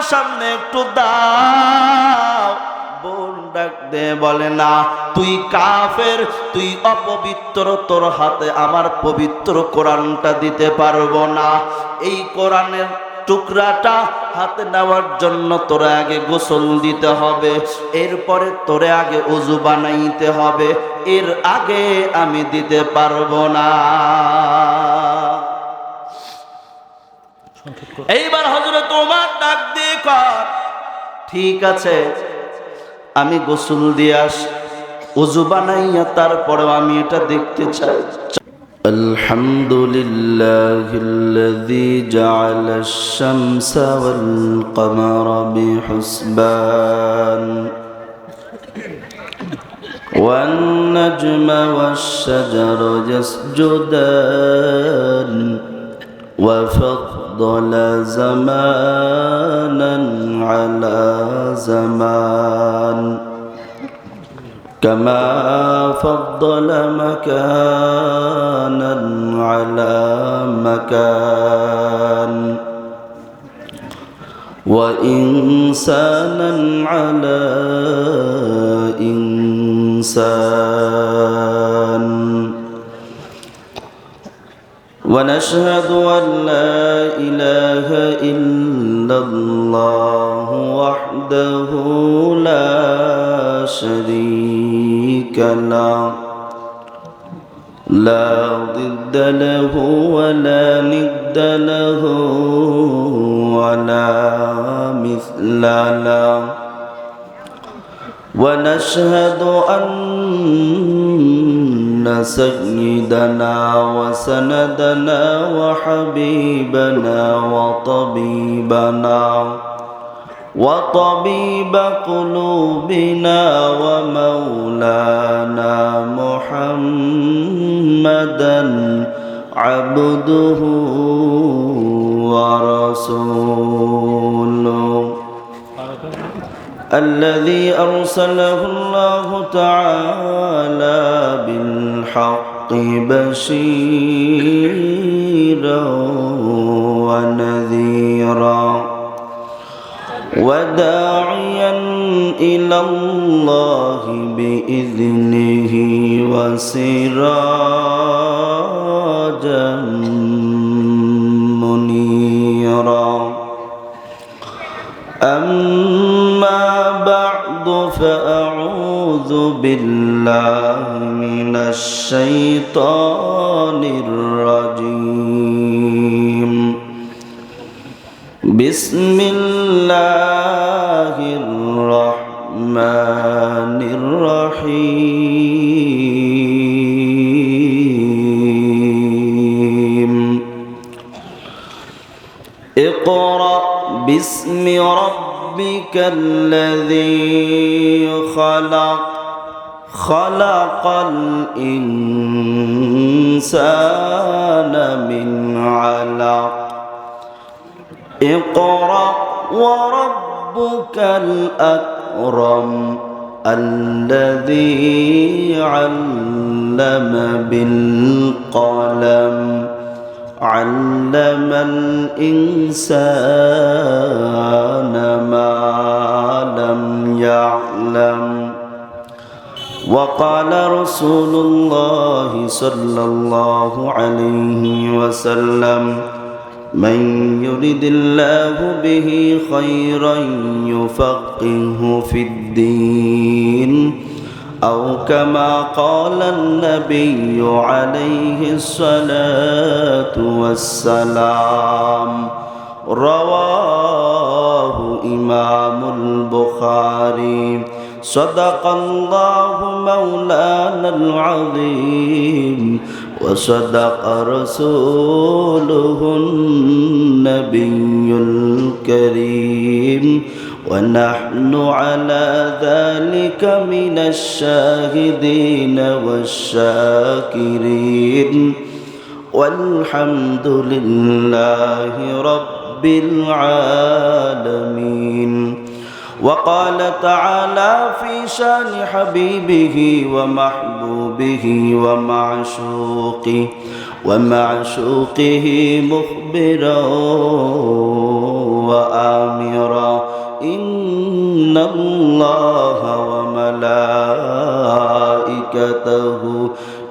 সামনে একটু দাও। বোন ডাক দে বলে না, তুই কাফের, তুই অপবিত্র, তোর হাতে আমার পবিত্র কোরআনটা দিতে পারবো না। এই কোরআনের টুকরাটা হাতে নেওয়ার জন্য তোরে আগে গোসল দিতে হবে, এরপরে তোরে আগে ওযু বানাইতে হবে, এর আগে আমি দিতে পারবো না। এইবার হযরত ওমর ডাক দিয়ে কর, ঠিক আছে আমি গোসল দিয়ে আসি, ওযু বানাইয়া তারপরেও আমি এটা দেখতে চাই। আলহামদুলিল্লাহিল্লাযী জাআলাশ শামসা ওয়াল কমারা বিহুসবান ওয়ান নাজমা ওয়াশ শাজারা ইয়াসজুদান ওয়া ফাদ্দালা জামানান আলা জামান كما فضل مكانا على مكان وإنسانا على إنسان ونشهد أن لا إله إلا الله وحده لا شريك له لا ضد له ولا ند له ولا مثل له ونشهد أن سيدنا وسندنا وحبيبنا وطبيب قلوبنا ومولانا محمدا عبده ورسوله الذي أرسله الله تعالى بالحق بشيرا ونذيرا وداعيا إلى الله بإذنه وسراجا منيرا أما بعد فأعوذ بالله من الشيطان الرجيم بسم الله الرحمن الرحيم اقرأ باسم ربك الذي خلق خلق الإنسان من علق اقرأ وربك الأكرم الذي علم بالقلم علم الإنسان ما لم يعلم وقال رسول الله صلى الله عليه وسلم من يرد الله به خيرا يفقهه في الدين أو كما قال النبي عليه الصلاة والسلام رواه إمام البخاري صدق الله مولانا العظيم وصدق رسوله النبي الكريم ونحن على ذلك من الشاهدين والشاكرين والحمد لله رب العالمين. وقال تعالى في شان حبيبه ومحبوبه ومعشوقه مخبرا وآمرا ইন্নাল্লাহা ওয়া মালাইকাতাহু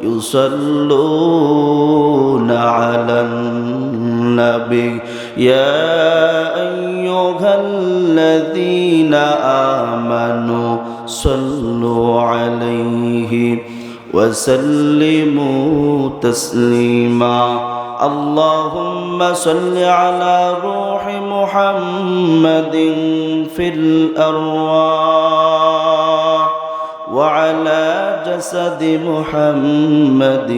ইউসাল্লুনা আলান নবী ইয়া আইয়ুহাল্লাযীনা আমানু সাল্লু আলাইহি وسلموا تسليما اللهم صل على روح محمد في الأرواح وعلى جسد محمد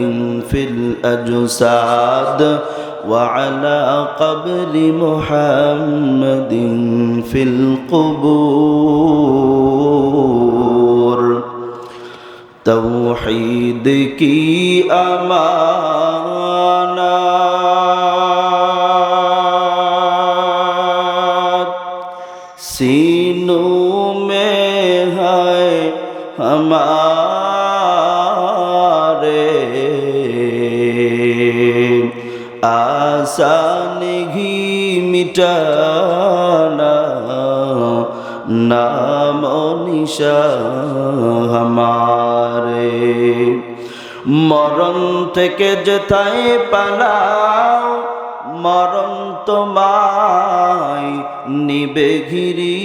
في الأجساد وعلى قبر محمد في القبور توحید کی امانت سینوں میں ہے ہمارے آسان ہی مٹانا नाम निशान हमारे मरण থেকে যেথায় পালাও মরণ তোমায় নিবে ঘিরি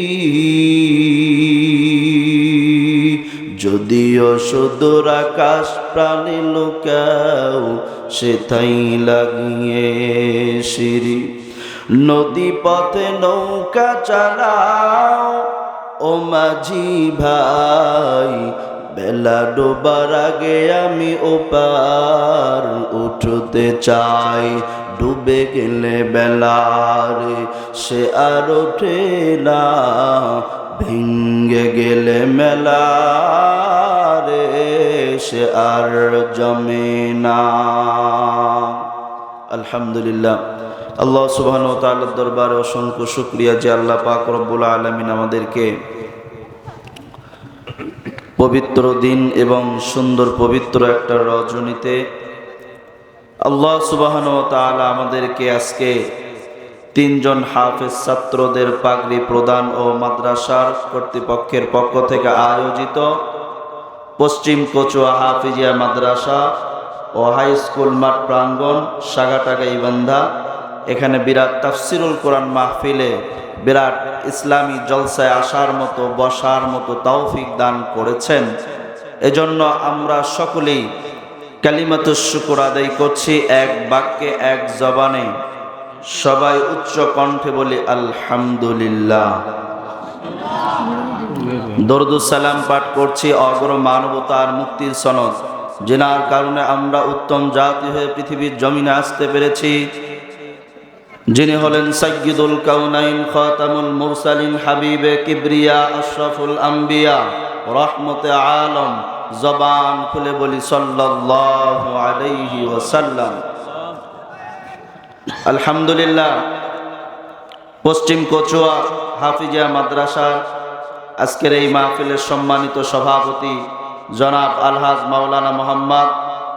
যদিও সুদূর আকাশ প্রাণে লুকাও সেথায় লাগিয়ে সিঁড়ি নদী পথে নৌকা চালাও ও মাঝি ভাই বেলা ডোবার আগে আমি ওপার উঠতে চাই ডুবে গেলে বেলারে সে আর ওঠে না ভেঙ্গে গেলে মেলারে সে আর জমে না আলহামদুলিল্লাহ আল্লাহ সুবহানাহু ওয়া তাআলার দরবারে অসংখ্য শুকরিয়া যে আল্লাহ পাক রব্বুল আলামিন আমাদেরকে পবিত্র দিন এবং সুন্দর পবিত্র একটা রজনীতে আল্লাহ সুবহানাহু ওয়া তাআলা আমাদেরকে আজকে তিনজন হাফেজ ছাত্রদের পাগড়ি প্রদান ও মাদ্রাসার কর্তৃপক্ষের পক্ষ থেকে আয়োজিত পশ্চিম কচুয়া হাফিজিয়া মাদ্রাসা ও হাই স্কুল মাঠ প্রাঙ্গণ সাগাটাগাইবান্ধা এখানে বিরাট তাফসিরুল কোরআন মাহফিলে বিরাট ইসলামী জলসায় আসার মতো বসার মতো তৌফিক দান করেছেন এজন্য আমরা সকলেই কালিমাতুশ শুকর আদায় করছি এক বাক্যে এক জবানে সবাই উচ্চ কণ্ঠে বলি আলহামদুলিল্লাহ দরুদুস সালাম পাঠ করছি অগ্র মানবতার মুক্তির সনদ যিনার কারণে আমরা উত্তম জাতি হয়ে পৃথিবীর জমিনে আসতে পেরেছি যিনি হলেন সাইয়্যিদুল কাউনাইন খাতামুল মুরসালিন হাবিবে কিবরিয়া আশরাফুল আম্বিয়া রহমতে আলম জবান খুলে বলি সাল্লাল্লাহু আলাইহি ওয়াসাল্লাম আলহামদুলিল্লাহ পশ্চিম কচুয়া হাফিজিয়া মাদ্রাসার আজকের এই মাহফিলের সম্মানিত সভাপতি জনাব আলহাজ মাওলানা মোহাম্মদ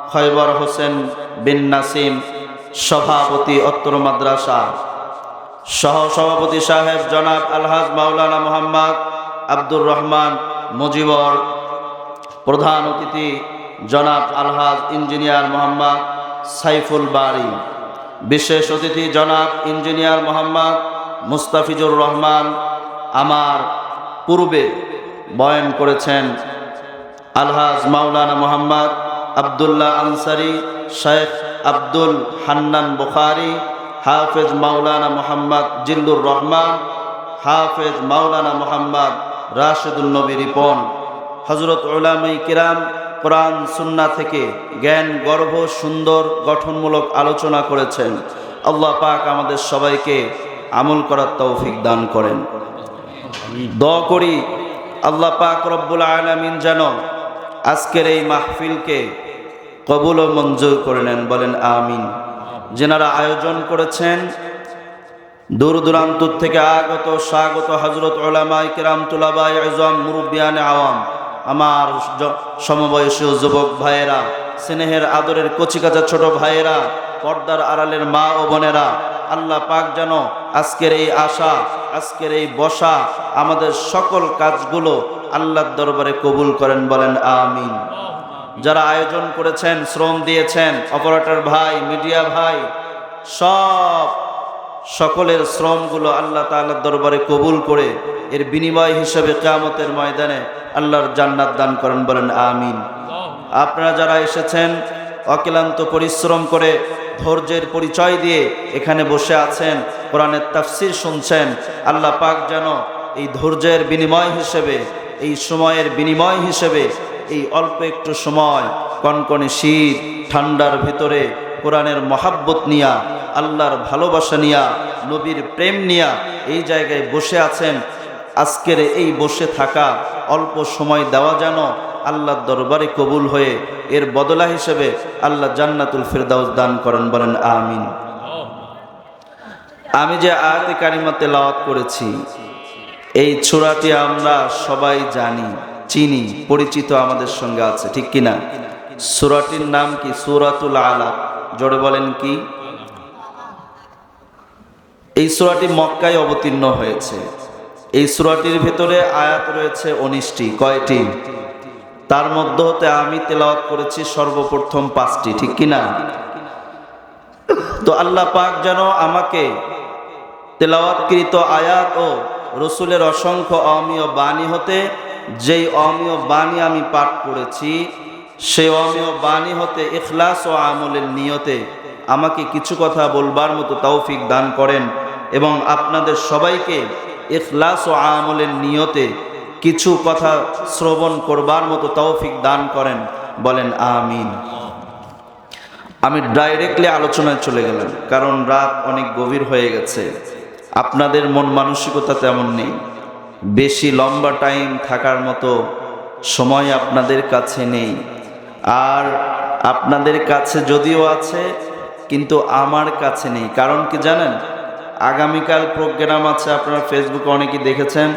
খয়বর হোসেন বিন নাসিম সভাপতি অত্র মাদ্রাসা সহ সভাপতি সাহেব জনাব আলহাজ মাওলানা মোহাম্মদ আব্দুর রহমান মুজিবর প্রধান অতিথি জনাব আলহাজ ইঞ্জিনিয়ার মোহাম্মদ সাইফুল বারী বিশেষ অতিথি জনাব ইঞ্জিনিয়ার মোহাম্মদ মুস্তাফিজুর রহমান আমার পূর্বে বয়ান করেছেন আলহাজ মাওলানা মোহাম্মদ আব্দুল্লাহ আনসারী শেখ আব্দুল হান্নান বুখারী হাফেজ মাওলানা মোহাম্মদ জিল্লুর রহমান হাফেজ মাওলানা মোহাম্মদ রাশেদুল নবী রিপন হযরত উলামায়ে কিরাম কোরআন সুন্নাহ থেকে জ্ঞান গর্ভ সুন্দর গঠনমূলক আলোচনা করেছেন আল্লাহ পাক আমাদের সবাইকে আমল করার তৌফিক দান করেন দোয়া করি আল্লাহ পাক রব্বুল আলামিন যেন আজকের এই মাহফিলকে কবুল ও মঞ্জুর করে নেন বলেন আমিন যেনারা আয়োজন করেছেন দূর দূরান্ত থেকে আগত স্বাগত হযরত উলামায়ে কিরাম তুলাবায়ে ইজম মুরব্বিয়ানে আওয়াম আমার সমবয়সী যুবক ভাইয়েরা স্নেহের আদরের কচিকাচা ছোট ভাইয়েরা পর্দার আড়ালের মা ও বোনেরা আল্লাহ পাক যেন আজকের এই আসা, আজকের এই বসা, আমাদের সকল কাজগুলো আল্লাহর দরবারে কবুল করেন, বলেন আমিন। যারা আয়োজন করেছেন, শ্রম দিয়েছেন, অপারেটর ভাই, মিডিয়া ভাই, সকলের শ্রমগুলো আল্লাহ তাআলার দরবারে কবুল করে এর বিনিময় হিসেবে কিয়ামতের ময়দানে আল্লাহর জান্নাত দান করেন, বলেন আমিন। আপনারা যারা এসেছেন অক্লান্ত পরিশ্রম করে, ধৈর্যের পরিচয় দিয়ে এখানে বসে আছেন, কোরআনের তাফসীর শুনছেন, আল্লাহ পাক যেন এই ধৈর্যের বিনিময় হিসেবে, এই সময়ের বিনিময় হিসেবে, এই অল্প একটু সময়, কনকনে শীত ঠান্ডার ভিতরে কোরআনের মহাব্বত নিয়া, আল্লাহর ভালোবাসা নিয়া, নবীর প্রেম নিয়া এই জায়গায় বসে আছেন, আজকের এই বসে থাকা অল্প সময় দেওয়া যেন আল্লাহর দরবারে কবুল হয়ে এর বদলা হিসেবে আল্লাহ জান্নাতুল ফিরদাউস দান করেন, বলেন আমিন। আমি যে আয়াতে কারিমা তেলাওয়াত করেছি, এই সূরাটি আমরা সবাই জানি, চিনি, পরিচিত আমাদের সঙ্গে আছে, ঠিক কিনা? সূরাটির নাম কি? সূরাতুল আলাক। জোরে বলেন কি? এই সূরাটি মক্কায় অবতীর্ণ হয়েছে। এই সূরাটির ভিতরে আয়াত রয়েছে 19টি। কয়টি? তার মধ্যে হতে আমি তেলাওয়াত করেছি সর্বপ্রথম 5টি, ঠিক কিনা? তো আল্লাহ পাক যেন আমাকে তেলাওয়াতকৃত আয়াত ও রসুলের অসংখ্য অমীয় বাণী হতে, যেই অমীয় বাণী আমি পাঠ করেছি, সেই অমীয় বাণী হতে ইখলাস ও আমলের নিয়তে আমাকে কিছু কথা বলবার মতো তৌফিক দান করেন, এবং আপনাদের সবাইকে ইখলাস ও আমলের নিয়তে কিছু কথা শ্রবণ করবার মতো তৌফিক দান করেন, বলেন আমিন। আমি ডাইরেক্টলি আলোচনায় চলে গেলাম, কারণ রাত অনেক গভীর হয়ে গেছে। আপনাদের মন মানসিকতা তেমন নেই, বেশি লম্বা টাইম থাকার মতো সময় আপনাদের কাছে নেই। আর আপনাদের কাছে যদিও আছে, কিন্তু আমার কাছে নেই। কারণ কি জানেন? আগামীকাল প্রোগ্রাম আছে, আপনারা ফেসবুকে অনেকেই দেখেছেন,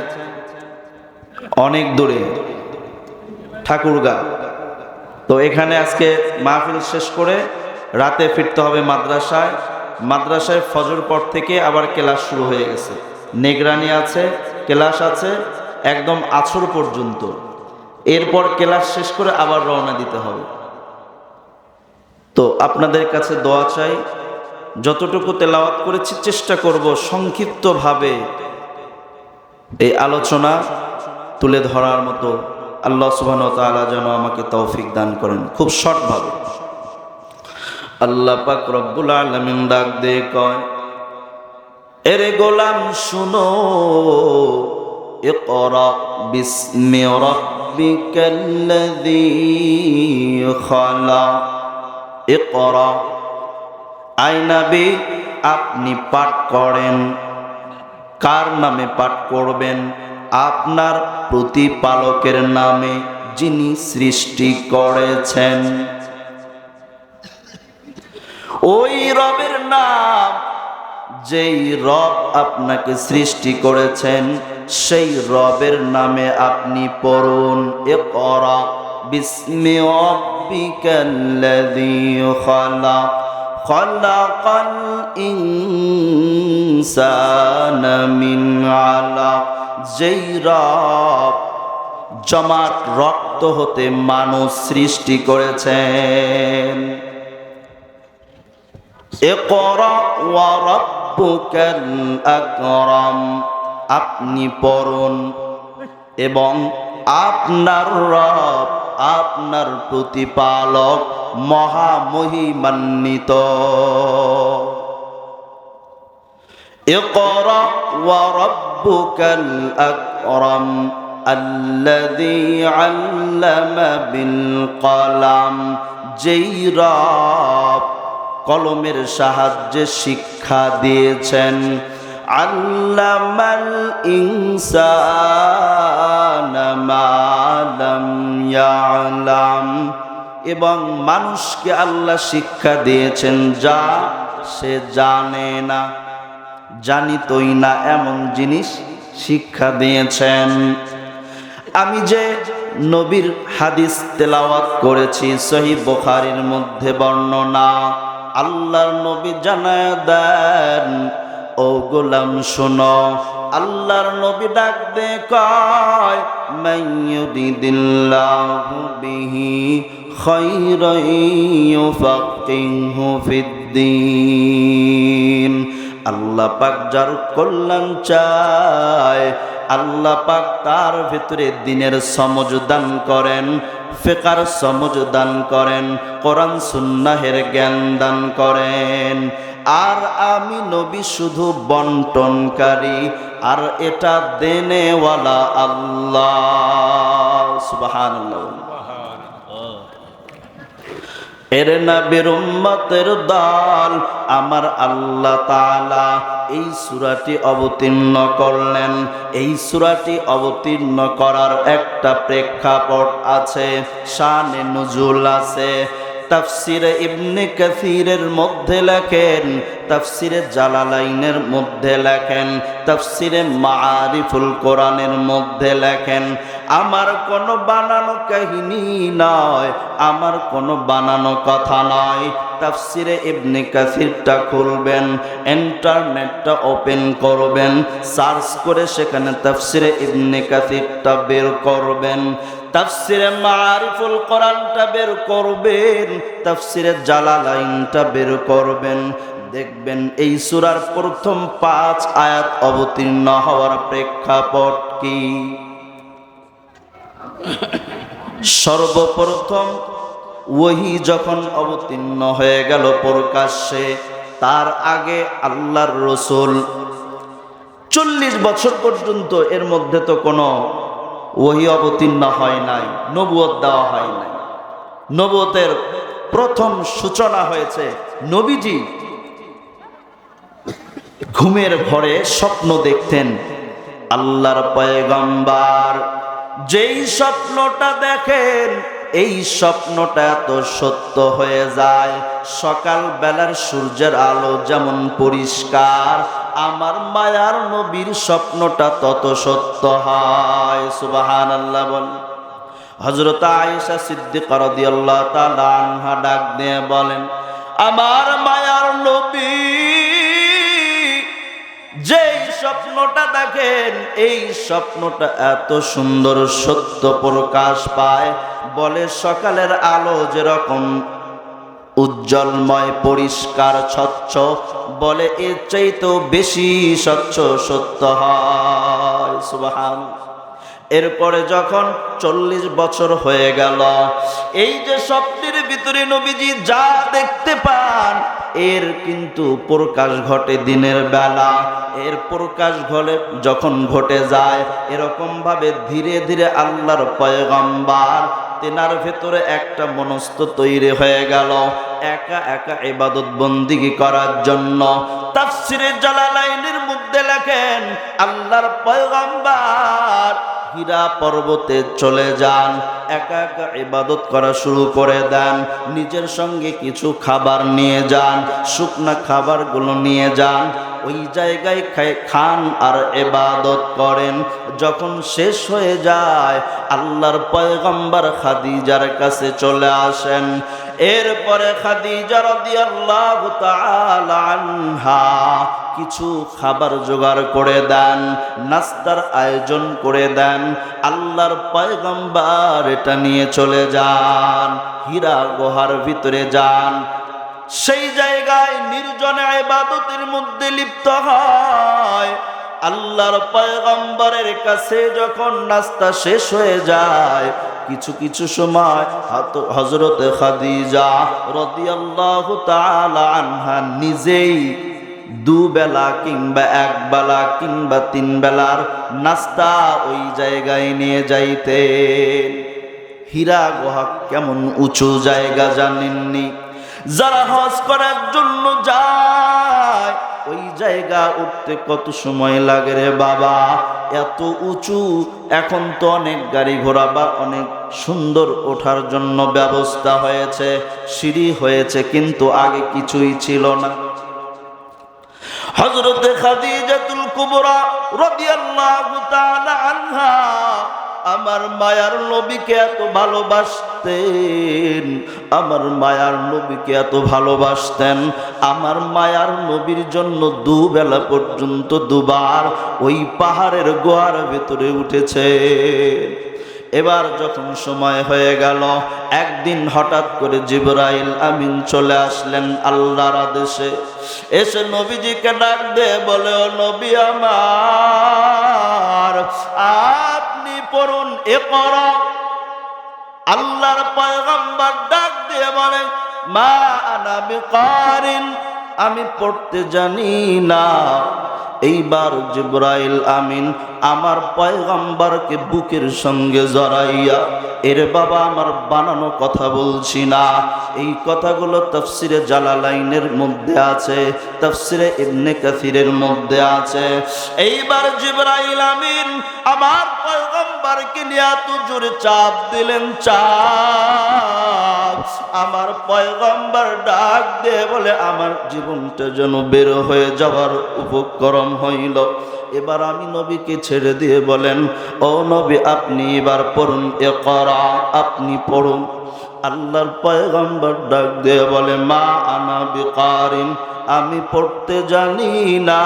অনেক দূরে ঠাকুরগা। তো এখানে আজকে মাহফিল শেষ করে রাতে ফিরতে হবে মাদ্রাসায়। মাদ্রাসায় ফজর পর থেকে আবার ক্লাস শুরু হয়ে গেছে, নিগরানি আছে, ক্লাস আছে একদম আসর পর্যন্ত। এরপর ক্লাস শেষ করে আবার রওনা দিতে হবে। তো আপনাদের কাছে দোয়া চাই, যতটুকু তেলাওয়াত করেছি চেষ্টা করব সংক্ষিপ্তভাবে এই আলোচনা তুলে ধরার মতো। আল্লাহ সুবহানাহু ওয়া তাআলা যেন আমাকে তৌফিক দান করেন, খুব শর্টভাবে। আল্লাহ পাক রব্বুল আলামিন ডাক দিয়ে কয়, এরে গোলাম শুনো, ইকরা বিসমি রাব্বিকাল্লাযী খালাক। ইকরা, আই নবী আপনি পাঠ করেন। কার নামে পাঠ করবেন? আপনার প্রতিপালকের নামে, যিনি সৃষ্টি করেছেন। ওই রবের নাম, যেই রব আপনাকে সৃষ্টি করেছেন, সেই রবের নামে আপনি পড়ুন। ইকরা বিসমি রাব্বিকাল্লাযী খালাক, খালাকাল ইনসানা মিন আলাক। যেই রব জমাট রক্ত হতে মানুষ সৃষ্টি করেছেন। ইকরা ওয়া রাব্বুকাল আকরাম, আপনি পড়ুন এবং আপনার রব, আপনার প্রতিপালক মহামহিমান্বিত। ইকরা ওয়া রাব্বুকাল আকরাম আল্লাযী আল্লামা বিল কলম। যেই রব কলমের সাহায্যে শিক্ষা দিয়েছেন। আল্লামাল ইনসানা মা লাম ইয়ালাম, এবং মানুষকে আল্লাহ শিক্ষা দিয়েছেন যা সে জানে না, জানিতই না এমন জিনিস শিক্ষা দিয়েছেন। আমি যে নবীর হাদিস তেলাওয়াত করেছি, সহিহ বুখারীর মধ্যে বর্ণনা, আল্লাহর নবী জানায় দেন, ও ও গোলাম শোনো, আল্লাহর নবী ডাক দে কয় মাইয়ুদিল্লাহু বিহি খায়রান ইউফাক্কিহু ফিদ্দীন। আল্লাহ পাক যার কল্যাণ চায়, আল্লাহ পাক তার ভিতরে দ্বীনের সমঝ দান করেন, ফিকহের সমঝ দান করেন, কোরআন সুন্নাহের জ্ঞান দান করেন। আর আমি নবী শুধু বন্টনকারী, আর এটা দেনেওয়ালা আল্লাহ। সুবহানাল্লাহ। এর নবীর উম্মতের দল আমার আল্লাহ তাআলা এই সূরাটি অবতীর্ণ করলেন। এই সূরাটি অবতীর্ণ করার একটা প্রেক্ষাপট আছে, শানে নুজুল আছে। তাফসিরে ইবনে কাসিরের মধ্যে লেখেন, তাফসিরে জালালাইনের মধ্যে লেখেন, তাফসিরে মাআরিফুল কোরআনের মধ্যে লেখেন, আমার কোনো বানানো কাহিনী নয়, আমার কোনো বানানো কথা নয়। তাফসিরে ইবনে কাসিরটা খুলবেন, ইন্টারনেটটা ওপেন করবেন, সার্চ করে সেখানে তাফসিরে ইবনে কাসিরটা বের করবেন, তাফসিরে মাআরিফুল কোরআনটা বের করবেন, তাফসিরে জালালাইনটা বের করবেন। দেখবেন এই সূরার প্রথম 5 আয়াত অবতীর্ণ হওয়ার প্রেক্ষাপট কি? সর্বপ্রথম ওহী যখন অবতীর্ণ হয়ে গেল প্রকাশ্যে, তার আগে আল্লাহর রাসূল 40 বছর পর্যন্ত এর মধ্যে তো কোনো ওহী অবতীর্ণ হয় নাই, নবুয়ত দেওয়া হয় নাই। নবুয়তের প্রথম সূচনা হয়েছে নবীজি ঘুমের ঘরে স্বপ্ন দেখতেন। আল্লাহর পয়গম্বর যেই স্বপ্নটা দেখেন, এই স্বপ্নটা এত সত্য হয়ে যায়, সকাল বেলার সূর্যের আলো যেমন পরিষ্কার, আমার মায়ার নবীর স্বপ্নটা তত সত্য হয়। সুবহানাল্লাহ বল। হযরত আয়েশা সিদ্দিকা রাদিয়াল্লাহু তাআলা আনহা ডাক দিয়ে বলেন, আমার মায়ার নবী যেই স্বপ্নটা দেখেন, এই স্বপ্নটা এত সুন্দর সত্য প্রকাশ পায়, বলে সকালের আলো যেরকম উজ্জ্বলময় পরিষ্কার স্বচ্ছ, বলে এর চাইতেও বেশি স্বচ্ছ সত্য হয়। সুবহানাল্লাহ। এরপরে যখন 40 বছর হয়ে গেল, এই যে স্বপ্নের ভিতরে নবীজি যা দেখতে পান, এর কিন্তু প্রকাশ ঘটে দিনের বেলা। এর প্রকাশ যখন ঘটে যায়, এরকম ভাবে ধীরে ধীরে আল্লাহর পয়গম্বর তেনার ভেতরে একটা মনস্থ তৈরি হয়ে গেল একা একা ইবাদত বন্দেগী করার জন্য। তাফসিরে জালালাইনের মধ্যে লেখেন, আল্লাহর পয়গম্বর হীরা পর্বতে চলে যান, একা একা ইবাদত করা শুরু করে দেন। নিজের সঙ্গে কিছু খাবার নিয়ে যান, শুকনা খাবারগুলো নিয়ে যান, ওই জায়গায় খান আর ইবাদত করেন। যখন শেষ হয়ে যায়, আল্লাহর পয়গম্বর খাদিজার কাছে চলে আসেন। এরপরে খাদিজা রাদিয়াল্লাহু তাআলা আনহা কিছু খাবার জোগাড় করে দেন, নাস্তার আয়োজন করে দেন। আল্লাহর পয়গম্বর এটা নিয়ে চলে যান, হীরা গুহার ভিতরে যান, সেই জায়গায় নির্জনে ইবাদতের মধ্যে লিপ্ত হয়। আল্লাহর পয়গম্বরের কাছে যখন নাস্তা শেষ হয়ে যায়, কিছু সময় হযরত খাদিজা রাদিয়াল্লাহু তাআলা আনহা নিজেই দুবেলা কিংবা একবেলা কিংবা 3 বেলার নাস্তা ওই জায়গায় নিয়ে যাইতেন। হীরা গুহা কেমন উঁচু জায়গা জানেননি? যারা হজ করার জন্য যায়, ওই জায়গা উঠতে কত সময় লাগে রে বাবা, এত উঁচু। এখন তো অনেক গাড়ি ঘোড়া বা অনেক সুন্দর ওঠার জন্য ব্যবস্থা হয়েছে, সিঁড়ি হয়েছে, কিন্তু আগে কিছুই ছিল না। হযরত খাদিজাতুল কুবরা রাদিয়াল্লাহু তাআলা আনহা আমার মায়ার নবীকে এত ভালোবাসতেন, আমার মায়ার নবীকে এত ভালোবাসতেন, আমার মায়ার নবীর জন্য দুবেলা পর্যন্ত দুবার ওই পাহাড়ের গুহার ভেতরে উঠেছে। এবার যখন সময় হয়ে গেল, একদিন হঠাৎ করে জিবরাইল আমিন চলে আসলেন আল্লাহর আদেশে। এসে নবীজিকে ডাক দিয়ে বলে, ও নবী আমার, আপনি পড়ুন ইকরা। আল্লাহর পয়গম্বর ডাক দিয়ে বলেন, মা আনা বিকারিন, আমি পড়তে জানি না। এইবার জিবরাইল আমিন আমার পয়গম্বরকে বুকের সঙ্গে জড়াইয়া, এর বাবা আমার বানানো কথা বলছি না, এই কথাগুলো তাফসিরে জালালাইনের মধ্যে আছে, তাফসিরে ইবনে কাসিরের মধ্যে আছে। এইবার জিবরাইল আমিন আমার পয়গম্বরকে নিয়ে এত জোরে চাপ দিলেন, চাপ, আমার পয়গম্বর ডাক দিয়ে বলে, আমার জীবনটা যেন বের হয়ে যাওয়ার উপক্রম হইল। এবার আমি নবীকে ছেড়ে দিয়ে বলেন, ও নবী আপনি এবার পড়ুন ইকরা, আপনি পড়ুন। আল্লাহর পয়গম্বর ডাক দিয়ে বলে, মা আনা বিকারিন, আমি পড়তে জানি না।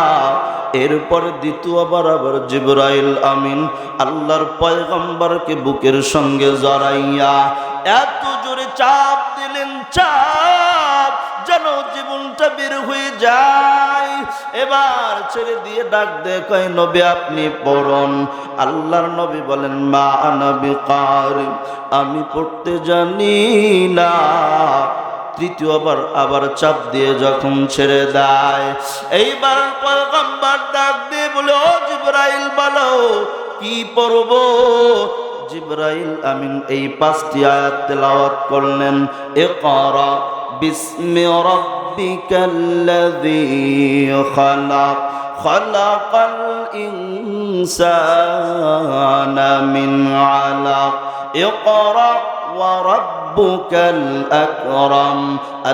এরপরে দ্বিতীয়বার আবার জিবরাইল আমিন আল্লাহর পয়গম্বরকে বুকের সঙ্গে জড়াইয়া এত জোরে চাপ দিলেন, চাপ যেন জীবনটা বের হয়ে যায়। এবার ছেড়ে দিয়ে ডাক দে কয়, নবী আপনি পড়ুন। আল্লাহর নবী বলেন, মা আনা বিকারিন, আমি পড়তে জানি না। তৃতীয়বার আবার চাপ দিয়ে যখন ছেড়ে দেয়, এইবার পয়গম্বর ডাক দিয়ে বলে, ও জিবরাইল বলো কি পড়ব। জিবরাইল আমিন এই 5টি আয়াত তেলাওয়াত করলেন, ইকরা বিসমি রাব্বিকাল্লাযী খালাক, খালাকাল ইনসানা মিন আলাক, ইকরা وربك الأكرم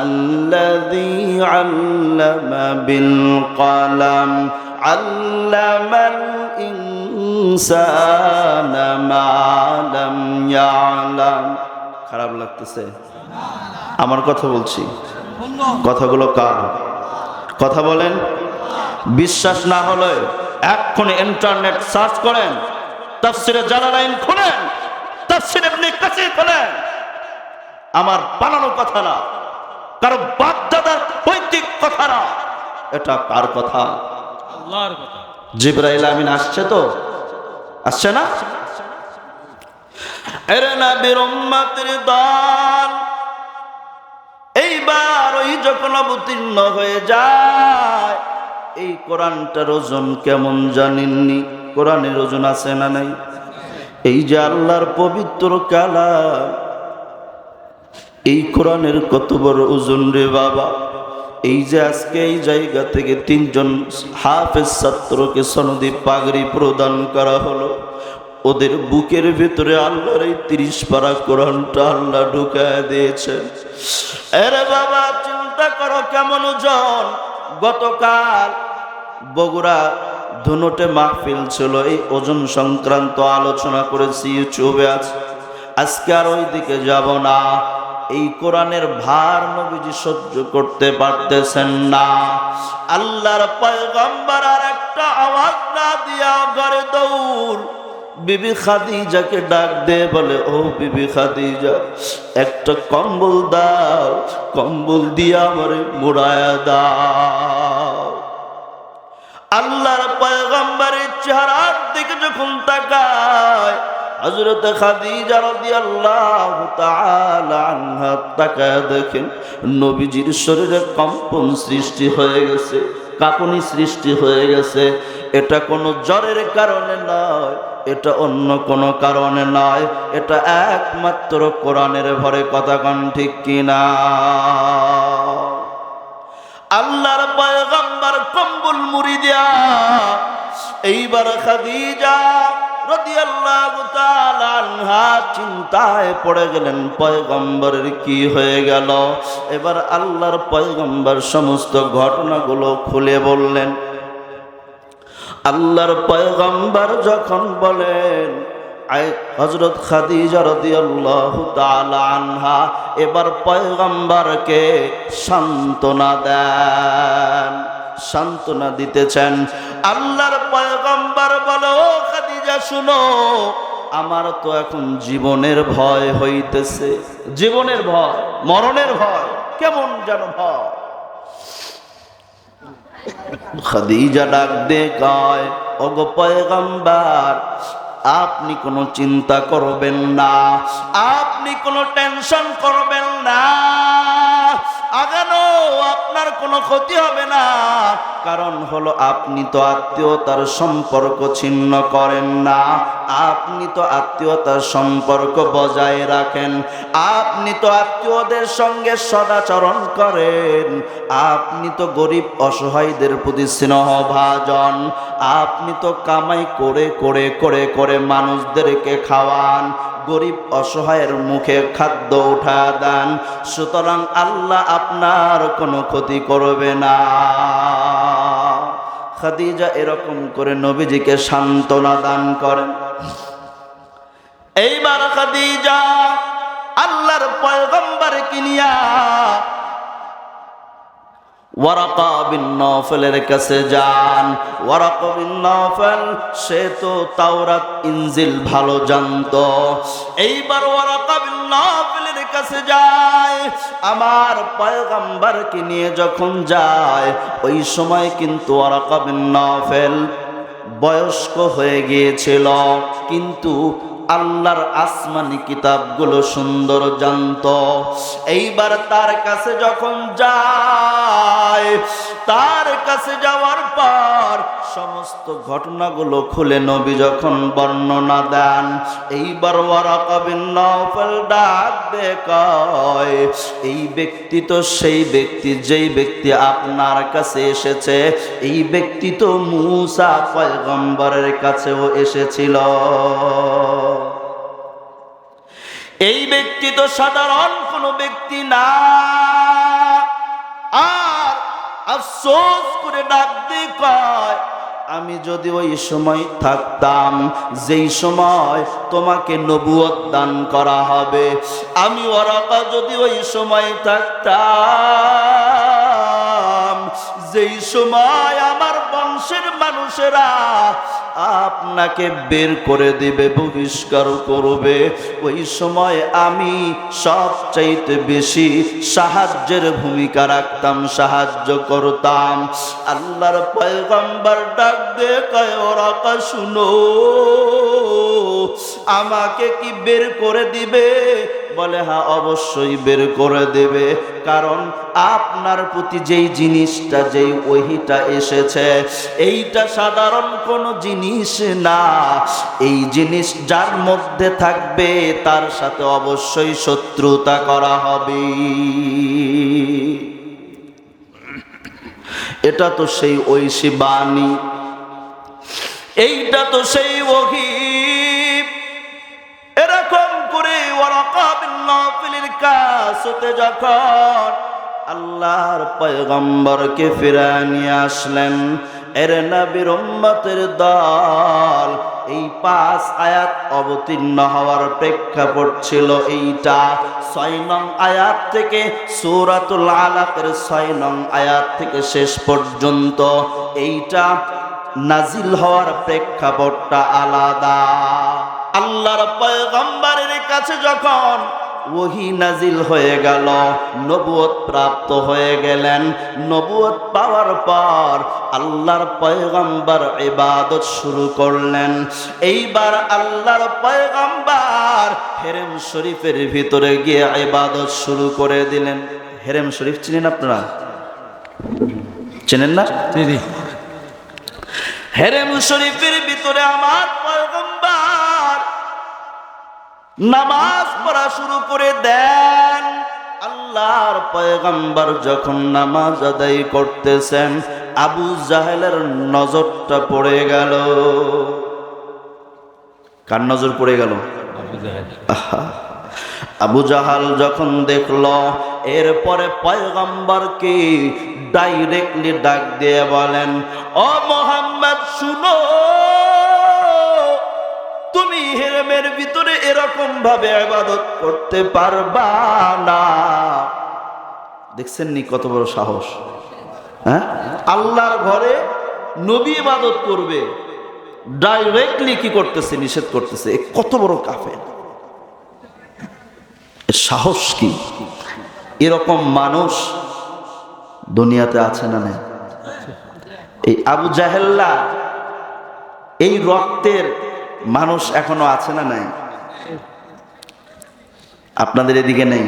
الذي علم بالقلم علم الإنسان ما لم يعلم। খারাপ লাগতেছে আমার কথা বলছি? কথাগুলো কার কথা বলেন? বিশ্বাস না হলে এক্ষুনি ইন্টারনেট সার্চ করেন, তাফসিরে জালালাইন খুলেন, তাফসির ইবনে কাসির খুলেন। আমার বানানো কথা না, কারো বাপদাদার পৈতৃক কথা না, এটা কার কথা? আল্লাহর কথা। জিবরাইল আমিন আসছে তো, আসছে না? এর নবীর উম্মতের দল এইবার ওই যখন অবতীর্ণ হয়ে যায়, এই কোরআনটার ওজন কেমন জানেননি? কোরআনের ওজন আছে না নাই? এই যে আল্লাহর পবিত্র কালাম, এই কোরআনের কত বড় ওজন রে বাবা। এই যে আজকে এই জায়গা থেকে 3 জন হাফেজ ছাত্রকে সনদি পাগড়ি প্রদান করা হলো, ওদের বুকের ভিতরে আল্লাহর এই 30 পারা কোরআনটা আল্লাহ ঢুকায় দিয়েছেন। আরে বাবা চিন্তা করো কেমন ওজন। গতকাল বগুড়া ধুনটে মাহফিল ছিল, এই ওজন সংক্রান্ত আলোচনা করেছি, ইউটিউবে আছে। আজকে আর ওই দিকে যাব না। এই কোরআনের ভার নবীজি সহ্য করতে পারতেছেন না। আল্লাহর পয়গম্বর আর একটা আওয়াজ না দিয়া ঘরে দৌড় বিবি খাদিজাকে ডাক দে বলে, ও বিবি খাদিজা একটা কম্বল দাও, কম্বল দিয়া আমারে মুড়ায়া দাও। আল্লাহর পয়গম্বরের চেহারার দিকে যখন তাকায়, হযরত খাদিজা রাদিয়াল্লাহু তাআলা আনহা তাকায় দেখেন নবীজির শরীরে কম্পন সৃষ্টি হয়ে গেছে, কাঁপুনি সৃষ্টি হয়ে গেছে। এটা কোনো জ্বরের কারণে নয়, এটা অন্য কোনো কারণে নয়, এটা একমাত্র কোরআনের ভরে। কথা কন ঠিক কিনা? আল্লাহর পয়গম্বর কম্বল মুড়ি দিয়া এইবার খাদিজা রাদিয়াল্লাহু তাআলা আনহা চিন্তায় পড়ে গেলেন, পয়গম্বরের কি হয়ে গেল। এবার আল্লাহর পয়গম্বর সমস্ত ঘটনাগুলো খুলে বললেন। আল্লাহর পয়গম্বর যখন বলেন, হযরত খাদিজা রাদিয়াল্লাহু তাআলা আনহা এবার পয়গম্বরকে সান্ত্বনা দেন, সান্ত্বনা দিতেছেন। আল্লাহর পয়গম্বর বলে, ও খাদিজা শুনো, আমার তো এখন জীবনের ভয় হইতেছে, জীবনের ভয়, মরণের ভয়, কেমন যেন ভয়। খাদিজা ডাক দিয়ে কয়, ওগো পয়গম্বর, আপনি কোনো চিন্তা করবেন না, আপনি কোনো টেনশন করবেন না, আগানো আপনার কোনো ক্ষতি হবে না। কারণ হলো আপনি তো আত্মীয়তার সম্পর্ক ছিন্ন করেন না, আপনি তো আত্মীয়তার সম্পর্ক বজায় রাখেন, আপনি তো আত্মীয়দের সঙ্গে সদাচরণ করেন, আপনি তো গরিব অসহায়দের প্রতি স্নেহভাজন, আপনি তো কামাই করে করে করে করে মানুষদেরকে খাওয়ান, গরিব অসহায়ের মুখে খাদ্য উঠা দেন, সুতরাং আল্লাহ আপনার কোনো ক্ষতি করবে না। খাদিজা এরকম করে নবীজিকে সান্ত্বনা দান করেন। এইবার খাদিজা আল্লাহর পয়গম্বরকে নিয়া ওয়ারাকা বিন নওফলের কাছে যান। ওয়ারাকা বিন নওফল সে তো তাওরাত ইনজিল ভালো জানতো। এইবার ওয়ারাকা বিন নওফলের কাছে যায়, আমার পয়গম্বরকে নিয়ে যখন যায়, ওই সময় কিন্তু ওয়ারাকা বিন নওফল বয়স্ক হয়ে গিয়েছিল, কিন্তু আল্লাহর আসমানি কিতাবগুলো সুন্দর জানতো। এইবার তার কাছে যখন যায়, তার কাছে যাওয়ার পর সমস্ত ঘটনাগুলো খুলে নবী যখন বর্ণনা দেন, এইবার ওয়ারাকা বিন নওফল ডাক দিয়ে কয়, এই ব্যক্তি তো সেই ব্যক্তি, যেই ব্যক্তি আপনার কাছে এসেছে, এই ব্যক্তি তো মূসা পয়গম্বরের কাছেও এসেছিল। এই ব্যক্তি তো সাধারণ কোনো ব্যক্তি না। আর আফসোস করে ডাক দিয়ে কয়, আমি যদি ওই সময় থাকতাম যেই সময় তোমাকে নবুয়ত দান করা হবে, আমি ওয়ারাকা যদি ওই সময় থাকতাম যেই সময় আমার বংশের মানুষেরা আপনাকে বের করে দিবে, বহিষ্কার করবে, ওই সময় আমি সবচাইতে বেশি সাহায্যের ভূমিকা রাখতাম, সাহায্য করতাম। আল্লাহর পয়গম্বর ডাক দিয়ে কয়, ওরাকা শুনো, আমাকে কি বের করে দিবে? বলে, হ্যাঁ অবশ্যই বের করে দেবে, কারণ আপনার প্রতি যেই জিনিসটা, যেই ওহীটা এসেছে, এইটা সাধারণ কোনো জিনিস না। এই জিনিস যার মধ্যে থাকবে তার সাথে অবশ্যই শত্রুতা করা হবে। এটা তো সেই ঐশী বাণী, এইটা তো সেই ওহী। এরকম করে ওয়ারাকা বিন নওফলের কাছে যখন আল্লাহর পয়গম্বরকে ফিরিয়ে নিয়ে আসলেন, এর নবীর উম্মতের দল, এই 5 আয়াত অবতীর্ণ হওয়ার প্রেক্ষাপট ছিল এইটা। 6 নং আয়াত থেকে সূরাতুল আলাকের 6 নং আয়াত থেকে শেষ পর্যন্ত এইটা নাজিল হওয়ার প্রেক্ষাপটটা আলাদা। আল্লাহর পয়গম্বরের কাছে যখন ওহী নাজিল হয়ে গেল, নবুয়ত প্রাপ্ত হয়ে গেলেন, নবুয়ত পাওয়ার পর আল্লাহর পয়গম্বর ইবাদত শুরু করলেন। এইবার আল্লাহর পয়গম্বর হেরেম শরীফের ভিতরে গিয়ে ইবাদত শুরু করে দিলেন। হেরেম শরীফ চিনেন আপনারা? চেনেন না? হেরেম শরীফের ভিতরে আমার পয়গম্বর নামাজ পড়া শুরু করে দেন। আল্লাহর পয়গম্বর যখন নামাজ আদায় করতেছেন, আবু জাহেলের নজরটা পড়ে গেল। কার নজর পড়ে গেল? আবু জাহাল যখন দেখলো, এরপরে পয়গম্বরকে ডাইরেক্টলি ডাক দিয়ে বলেন, ও মুহাম্মদ শুনো, তুমি হেরে নিয়মের ভিতরে এরকম ভাবে ইবাদত করতে পারবা না। দেখছেন নি কত বড় সাহস? হ্যাঁ, আল্লাহর ঘরে নবী ইবাদত করবে, ডাইরেক্টলি কি করতেছে? নিষেধ করতেছে। কত বড় কাফের! এর সাহস কি? এরকম মানুষ দুনিয়াতে আছে না নেই? এই আবু জাহেল্লা, এই রক্তের মানুষ এখনো আছে না নাই? আপনাদের এদিকে নেই?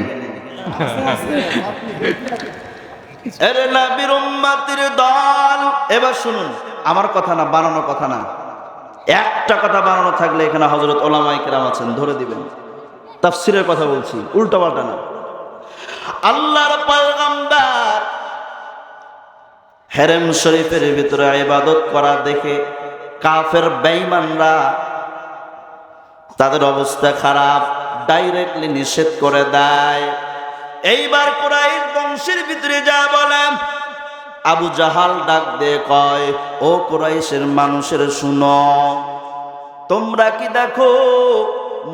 আরে নবীর উম্মতের দল, এবার শুনুন, আমার কথা না, বানানো কথা না। একটা কথা বানানো থাকলে এখানে হযরত উলামায়ে কেরাম আছেন, ধরে দিবেন। তাফসীরের কথা বলছি, উল্টা পাল্টা না। আল্লাহর পয়গম্বর হেরেম শরীফের ভিতরে ইবাদত করা দেখে কাফের বেঈমানরা, তাদের অবস্থা খারাপ, ডাইরেক্টলি নিষেধ করে দেয়। এইবার কুরাইশ বংশের ভিতরে যা বলে, আবু জাহাল ডাক দিয়ে কয়, ও কুরাইশের মানুষের শুনো, তোমরা কি দেখো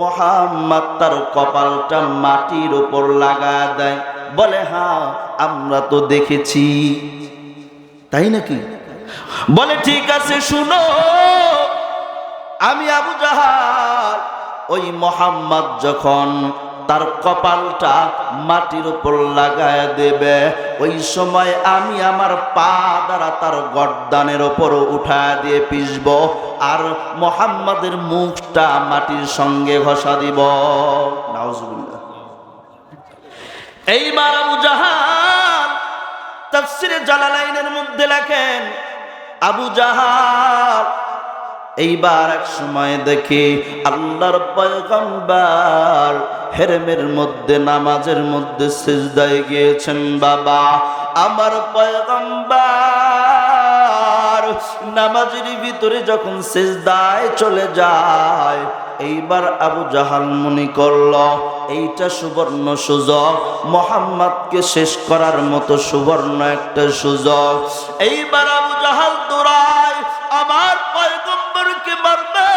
মুহাম্মদ তার কপালটা মাটির উপর লাগা দেয়? বলে হ্যাঁ, আমরা তো দেখেছি। তাই নাকি? বলে ঠিক আছে, শুনো, আমি আবু জাহাল ওই মুহাম্মদ যখন তার কপালটা মাটির উপর লাগায় দেবে, ওই সময় আমি আমার পা দ্বারা তার গর্দানের উপর উঠায় দিয়ে পিষব, আর মুহাম্মাদের মুখটা মাটির সঙ্গে ঘষা দিব। নাউজুবিল্লাহ। এইবার আবু জাহাল তাফসীরে জালালাইনের মধ্যে লেখেন, আবু জাহাল এইবার এক সময় দেখি আল্লাহর পয়গম্বর হেরেমের মধ্যে, নামাজের মধ্যে সিজদায় গিয়েছেন। বাবা, আমার পয়গম্বর নামাজের ভিতরে যখন সিজদায় চলে যায়, এইবার আবু জাহাল মনে করল এইটা সুবর্ণ সুযোগ, মুহাম্মদকে শেষ করার মতো সুবর্ণ একটা সুযোগ। এইবার আবু জাহাল দৌড়ায়, আমার পয়গম্বরকে মারবে,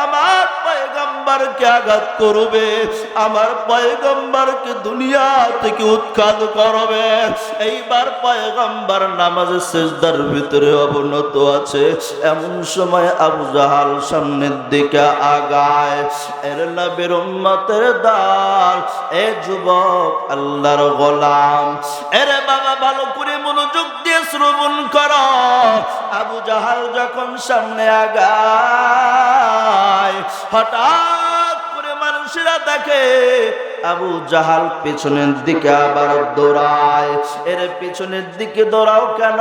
আমার পয়গম্বরকে আঘাত করবে, আমার পয়গম্বরকে দুনিয়া থেকে উৎখাত করবে। এইবার পয়গম্বর নামাজে সিজদার ভিতরে অবনত আছে, এমন সময় আবু জাহাল সামনের দিকে আগায়। এর নবীর উম্মতের দল, এ যুবক আল্লাহর গোলাম, এরে বাবা ভালো করে মনোযোগ দিয়ে শ্রবণ করো। আবু জাহাল যখন সামনে আগায়, হঠাৎ করে মানুষেরা দেখে আবু জাহাল পেছনের দিকে আবার দৌড়ায়। এর পেছনের দিকে দৌড়াও কেন?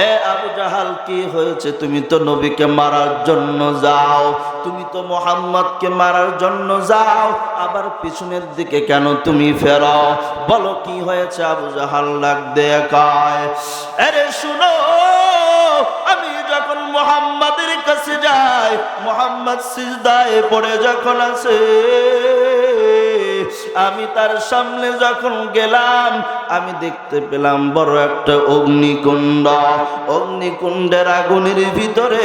এ আবু জাহাল, কি হয়েছে? তুমি তো নবীকে মারার জন্য যাও, তুমি তো মুহাম্মদকে মারার জন্য যাও, আবার পিছনের দিকে কেন তুমি ফেরো? বলো কি হয়েছে? আবু জাহাল ডাক দিয়ে কয়, আরে শুনো, আমি যখন মুহাম্মাদের কাছে যাই, মুহাম্মদ সিজদায় পড়ে যখন আছে, আমি তার সামনে যখন গেলাম, আমি দেখতে পেলাম বড় একটা অগ্নিকুণ্ড। অগ্নিকুণ্ডের আগুনের ভিতরে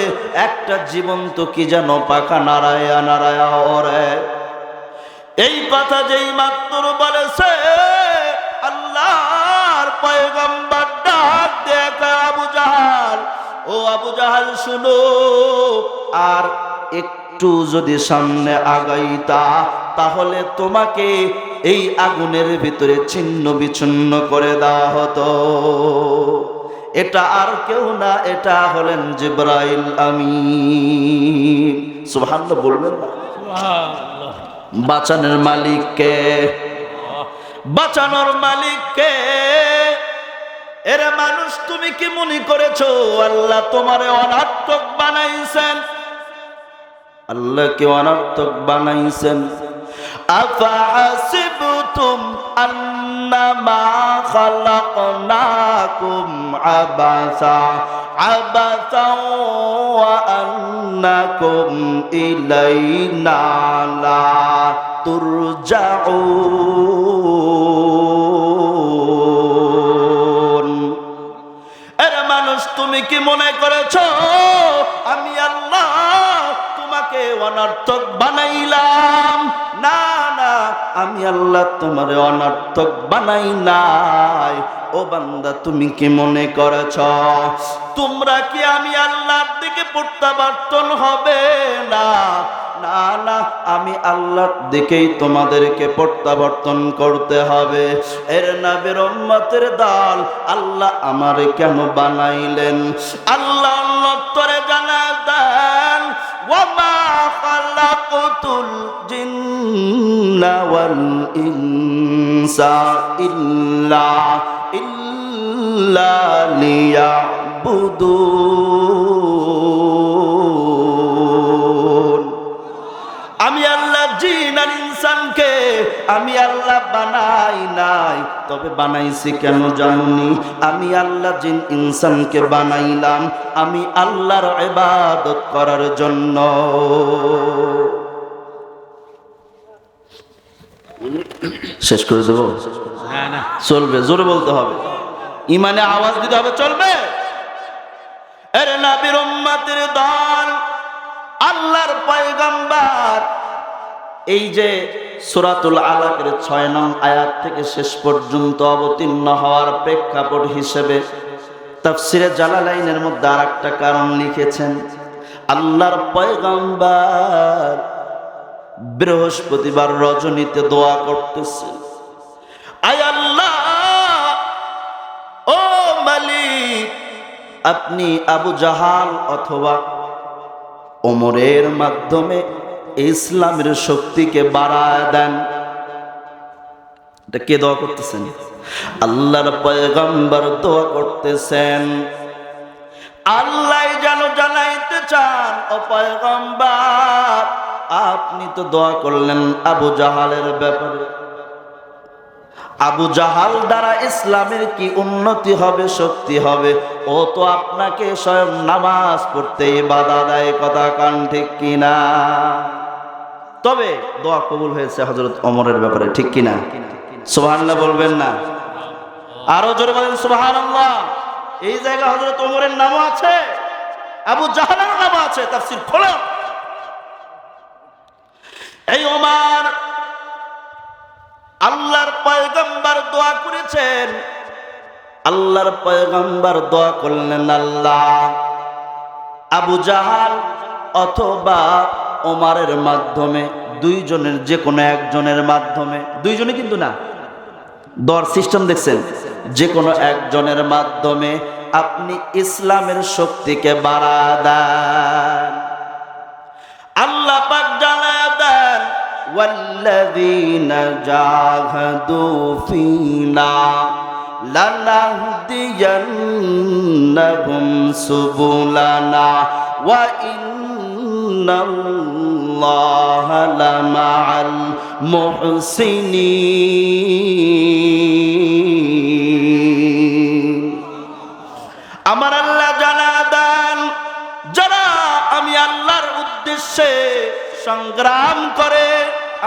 একটা জীবন্ত কি যেন পাখা নাড়ায়া নাড়ায়া ওরে। এই কথা যেই মাত্র বলেছে, আল্লাহর পয়গম্বর ডাক দেখে আবু জাহাল, ও আবু জাহাল শুনো, আর একটু যদি সামনে আগাইতা, তাহলে তোমাকে এই আগুনের ভিতরে ছিন্ন বিচ্ছিন্ন করে দেওয়া হতো। এটা আর কেউ না, এটা হলেন জিবরাইল আমিন। সুবহানাল্লাহ বলবেন না? বাঁচানোর মালিক কে? বাঁচানোর মালিক কে? এরা মানুষ, তুমি কি মনে করেছো আল্লাহ তোমারে অনর্থক বানাইছেন? আল্লাহ কি অনর্থক বানাইছেন? আফাহাসিবতুম আন্নামা খালাকনাকুম আবাসা আবাসাও ওয়া আন্নাকুম ইলাইনা লা তুরজাউন। এর মানুষ, তুমি কি মনে করেছো আমি আল্লাহ তোমাকে তোমাকে অনর্থক বানাইলাম। না না, আমি আল্লাহ তোমারে অনর্থক বানাই নাই। ও বান্দা, তুমি কি মনে করেছ তোমরা কি আমি আল্লাহর দিকে প্রত্যাবর্তন হবে? না না না, আমি আল্লাহর দিকেই তোমাদেরকে প্রত্যাবর্তন করতে হবে। এর নবীর উম্মতের দল, আল্লাহ আমারে কেন বানাইলেন? আল্লাহ উত্তরে জানা দেন, ওয়ামা খালাকুতুল জিন্না ওয়াল ইনসা ইল্লা লিয়াবুদুন। আমি আল্লাহ জিন আর ইনসানকে আমি আল্লাহ বানাই নাই, তবে বানাইছি কেন জানুনি? আমি আল্লাহ জিন ইনসানকে বানাইলাম আমি আল্লাহর ইবাদত করার জন্য। শেষ করে দেবো? চলবে, জোরে বলতে হবে, ইমানে আওয়াজ দিতে হবে, চলবে। এর নবীর উম্মতের দল, আল্লাহর পয়গম্বর, এই যে সূরাতুল আলাকের 6 নং আয়াত থেকে শেষ পর্যন্ত অবতীর্ণ হওয়ার প্রেক্ষাপট হিসেবে তাফসিরে জালালাইনের মধ্যে আরেকটা কারণ লিখেছেন। আল্লাহর পয়গম্বর বৃহস্পতিবার রজনীতে দোয়া করতেছে, আয় আল্লাহ, ও মালিক, আপনি আবু জাহাল অথবা ওমরের মাধ্যমে ইসলামের শক্তিকে বাড়ায় দেন। এটা কে দোয়া করতেছেন? আল্লাহর পয়গম্বর দোয়া করতেছেন। আল্লাহ যেন জানাইতে চান, ও পয়গম্বর, আপনি তো দোয়া করলেন আবু জাহালের ব্যাপারে। আবু জাহাল দ্বারা ইসলামের কি উন্নতি হবে, শক্তি হবে? ও তো আপনাকে স্বয়ং নামাজ পড়তে বাধা দেয়। কথা কান ঠিক কিনা? তবে দোয়া কবুল হয়েছে হযরত ওমরের ব্যাপারে, ঠিক কিনা? সুবহানাল্লাহ বলবেন না? আরো জোরে বলেন সুবহানাল্লাহ। এই জায়গায় হযরত ওমরের নামও আছে, আবু জাহালের নামও আছে। তাফসীর খোলো। এই ওমর, আল্লাহর পয়গম্বর দোয়া করেছেন। আল্লাহর পয়গম্বর দোয়া করলেন, আল্লাহ, আবু জাহাল অথবা ওমরের মাধ্যমে, দুইজনের যে কোনো একজনের মাধ্যমে, দুইজনে কিন্তু না, দর সিস্টেম দেখছেন, যে কোনো একজনের মাধ্যমে আপনি ইসলামের শক্তিকে বাড়া দেন। আল্লাহ পাক জানায়া দেন, ওয়াল্লাযীনা জাহাদু ফীনা লানাহদিয়ান্নাহুম সুবুলানা ওয়া ইন্নাল্লাহা লামাআল মুহসিনিন। আমার আল্লাহ জানা দেন, যারা আমি আল্লাহর উদ্দেশ্যে সংগ্রাম করে,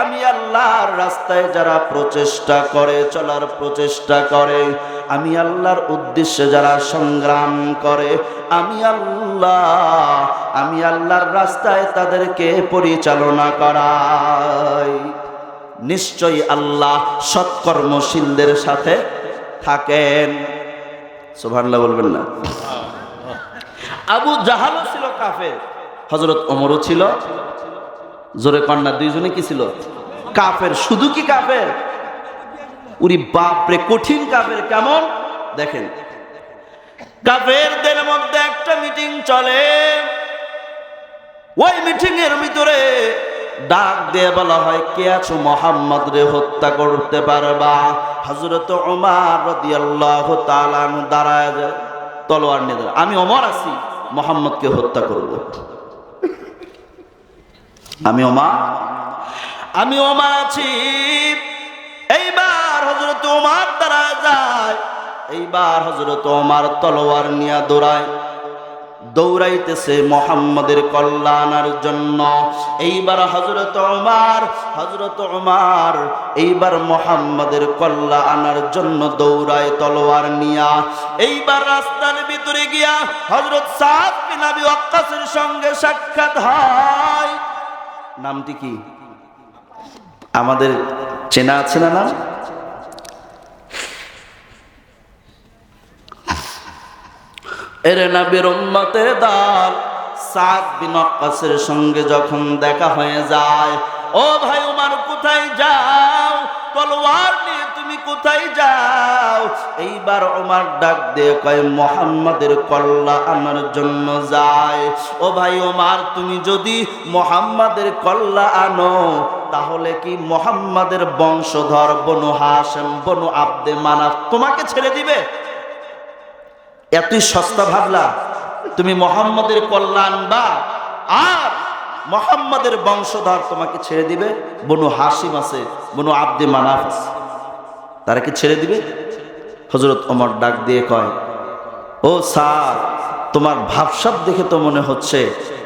আমি আল্লাহর রাস্তায় যারা প্রচেষ্টা করে, চলার প্রচেষ্টা করে, আমি আল্লাহর উদ্দেশ্যে যারা সংগ্রাম করে, আমি আল্লাহর রাস্তায় তাদেরকে পরিচালনা করাই, নিশ্চয়ই আল্লাহ সৎকর্মশীলদের সাথে থাকেন। সুবহানাল্লাহ বলবেন না? আবু জাহালও ছিল কাফের, হযরত ওমরও ছিল, জোরে কন্যা, দুইজনে কি ছিল? কাফের। শুধু কি কাফের? উরি বাপরে, কঠিন কাফের। কেমন দেখেন, কাফেরদের মধ্যে একটা মিটিং চলে। ওই মিটিং এর ভিতরে ডাক দিয়ে বলা হয়, কে আছো মুহাম্মদ রে হত্যা করতে পারবা? হযরত ওমর রাদিয়াল্লাহু তাআলা দাঁড়ায় যায়, তলোয়ার নিয়ে দাঁড়ায়, আমি ওমর আছি, মুহাম্মদকে হত্যা করব। আমি ওমর আছি। এইবার হযরত ওমর দাঁড়ায় যায়। এইবার হযরত ওমর তলোয়ার নিয়ে দৌড়াইতেছে মুহাম্মাদের কল্যাণের জন্য। এইবার হযরত ওমর এইবার মুহাম্মাদের কল্যাণের জন্য দৌড়ায় তলোয়ার নিয়া। এইবার রাস্তার ভিতরে গিয়া হযরত সাদ বিন আবি ওয়াক্কাসের সঙ্গে সাক্ষাৎ হয়। নামটি কি আমাদের চেনা আছে না নাম? এর নবীর উম্মতের দল সাদ বিন ওয়াক্কাসের সঙ্গে যখন দেখা হয়ে যায়, ও ভাই ওমর কোথায় যাও? তলোয়ার নিয়ে তুমি কোথায় যাও? এইবার ওমর ডাক দিয়ে কয়, মুহাম্মাদের কল্লা আনার জন্য যায়। ও ভাই ওমর, তুমি যদি মুহাম্মাদের কল্লা আনো তাহলে কি মুহাম্মাদের বংশধর বনু হাশিম বনু আব্দে মানাফ তোমাকে ছেড়ে দিবে? এতই সস্তা ভাবলা তুমি মুহাম্মাদের কল্যাণ বা আর মুহাম্মাদের বংশধর তোমাকে ছেড়ে দিবে? বনু হাশিম আছে, বনু আব্দে মানাফ আছে, তারা কি ছেড়ে দিবে? হযরত ওমর ডাক দিয়ে কয়, ও স্যার, তোমার ভাবসাব দেখে তো মনে হচ্ছে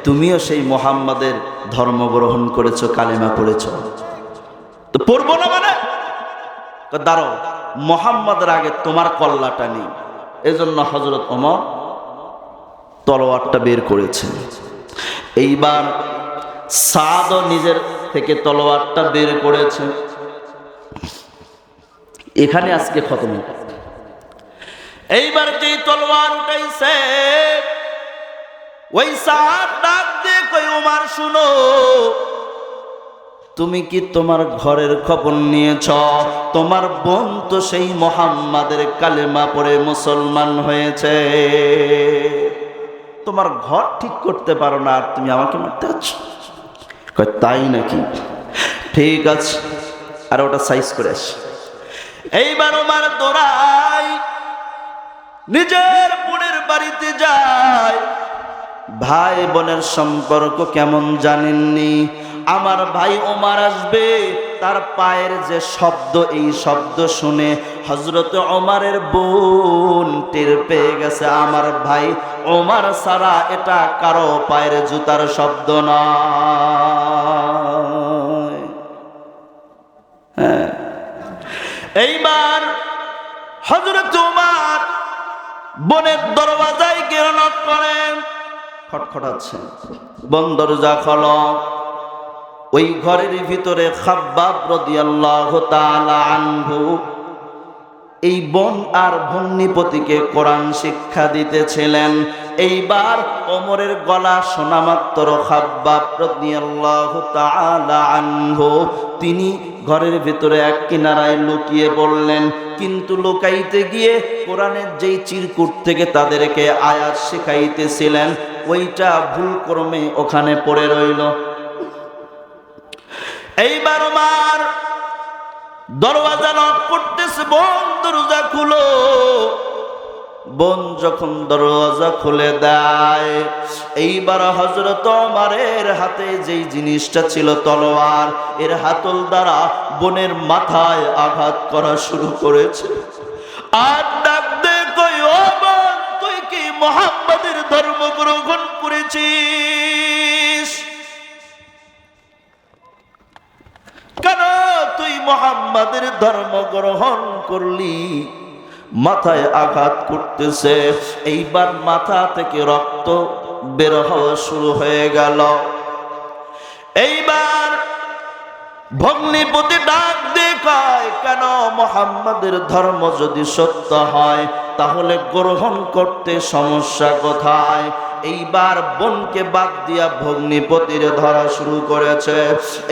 তুমিও সেই মুহাম্মাদের ধর্ম গ্রহণ করেছো, কালেমা পড়েছো। তো পড়বো না মানে? দাঁড়াও, মুহাম্মাদের আগে তোমার কল্লাটা নেই। এজন্য হযরত ওমর তলোয়ারটা বের করেছেন। এইবার সাদও নিজের থেকে তলোয়ারটা বের করেছেন। এখানে আজকে খতম। এইবার যেই তলোয়ার উঠাইছে, ওই সাদ ডাক দিয়ে কই, ওমর শুনো, তুমি কি তোমার ঘরের খবর নিয়েছ? তোমার বোন তো সেই মুহাম্মাদের কালেমা পড়ে মুসলমান হয়েছে। তোমার ঘর ঠিক করতে পারো না আর তুমি আমাকে মারতে যাচ্ছ? কয়, তাই নাকি? ঠিক আছে, আর ওটা সাইজ করে আসি। এইবার ওমর দৌড়াই নিজের বোনের বাড়িতে যায়। ভাই বোনের সম্পর্ক কেমন জানেননি? আমার ভাই ওমর আসবে, তার পায়ের যে শব্দ, এই শব্দ শুনে হযরত ওমরের বোন টের পেয়ে গেছে আমার ভাই ওমর ছাড়া এটা কারো পায়ের জুতার শব্দ নয়। এইবার হযরত ওমর বোনের দরওয়াজায় গিয়ে নক করেন, খটখটাচ্ছে, বোন দরজা খোলো। ওই ঘরের ভিতরে খাব্বাব রাদিয়াল্লাহু তাআলা আনহু এই বোন আর ভগ্নিপতিকে কোরআন শিক্ষা দিতেছিলেন। এইবার ওমরের গলা শোনা মাত্র খাব্বাব রাদিয়াল্লাহু তাআলা আনহু তিনি ঘরের ভিতরে এক কিনারায় লুকিয়ে পড়লেন। কিন্তু লুকাইতে গিয়ে কোরআনের যেই চিরকুট থেকে তাদেরকে আয়াত শিখাইতেছিলেন, ওইটা ভুলক্রমে ওখানে পড়ে রইল। এইবার ওমর দরওয়াজা নক করতেছে, বোন দরজা খুলো। বোন যখন দরওয়াজা খুলে দেয়, এইবার হযরত ওমরের হাতে যেই জিনিসটা ছিল তলোয়ার, এর হাতল দ্বারা বোনের মাথায় আঘাত করা শুরু করেছে। আর ডাক দে কই, ও বোন, তুই কি মুহাম্মাদের ধর্ম গ্রহণ করেছিস? কেন তুই মুহাম্মাদের ধর্ম গ্রহণ করলি? মাথায় আঘাত করতেছে। এইবার মাথা থেকে রক্ত বের হওয়া শুরু হয়ে গেল। এইবার ভগ্নিপতি ডাক দিয়ে কয়, কেন মুহাম্মাদের ধর্ম যদি সত্য হয় তাহলে গ্রহণ করতে সমস্যা কোথায়? এইবার বোনকে বাদ দিয়া ভগ্নিপতির ধরা শুরু করেছে।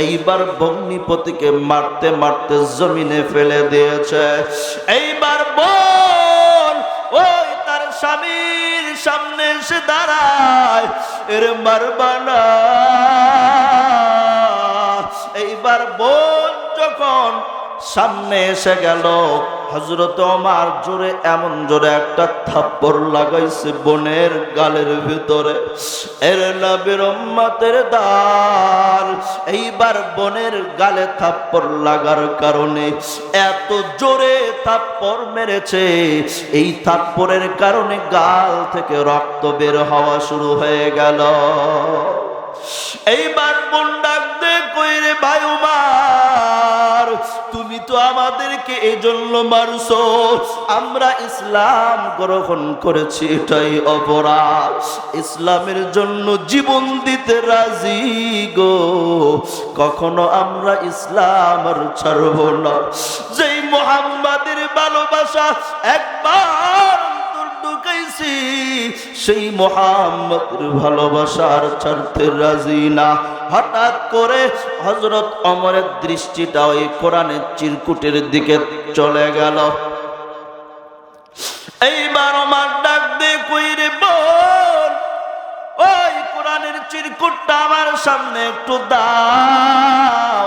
এইবার ভগ্নিপতিকে মারতে মারতে জমিনে ফেলে দিয়েছে। এইবার বোন ওই তার স্বামীর সামনে এসে দাঁড়ায়, এর মারবানা। এইবার বোন যখন সামনে এসে গেল, হযরত ওমর জোরে, এমন জোরে একটা থাপ্পড় লাগাইছে বোনের গালের ভিতরে। এর নবীর উম্মতের দল, এইবার বোনের গালে থাপ্পড় লাগার কারণে এত জোরে থাপ্পড় মেরেছে, এই থাপ্পড়ের কারণে গাল থেকে রক্ত বের হওয়া শুরু হয়ে গেল। এইবার বোন ডাক দে কই, রে ভাই ওমর, তুমি তো আমাদেরকে এজন্য মারছো, আমরা ইসলাম গ্রহণ করেছি এটাই অপরাধ, ইসলামের জন্য জীবন দিতে রাজি গো, কখনো আমরা ইসলাম আর ছাড়ব না। যেই মুহাম্মাদের ভালোবাসা একবার ঢুকাইছি, সেই মুহাম্মাদের ভালোবাসা আর ছাড়তে রাজি না। হঠাৎ করে হযরত ওমরের দৃষ্টিটা ওই কোরআনের চিরকুটের দিকে চলে গেল। এইবার ওমর ডাক দিয়ে কই রে বল, ওই কোরআনের চিরকুটটা আমার সামনে একটু দাও।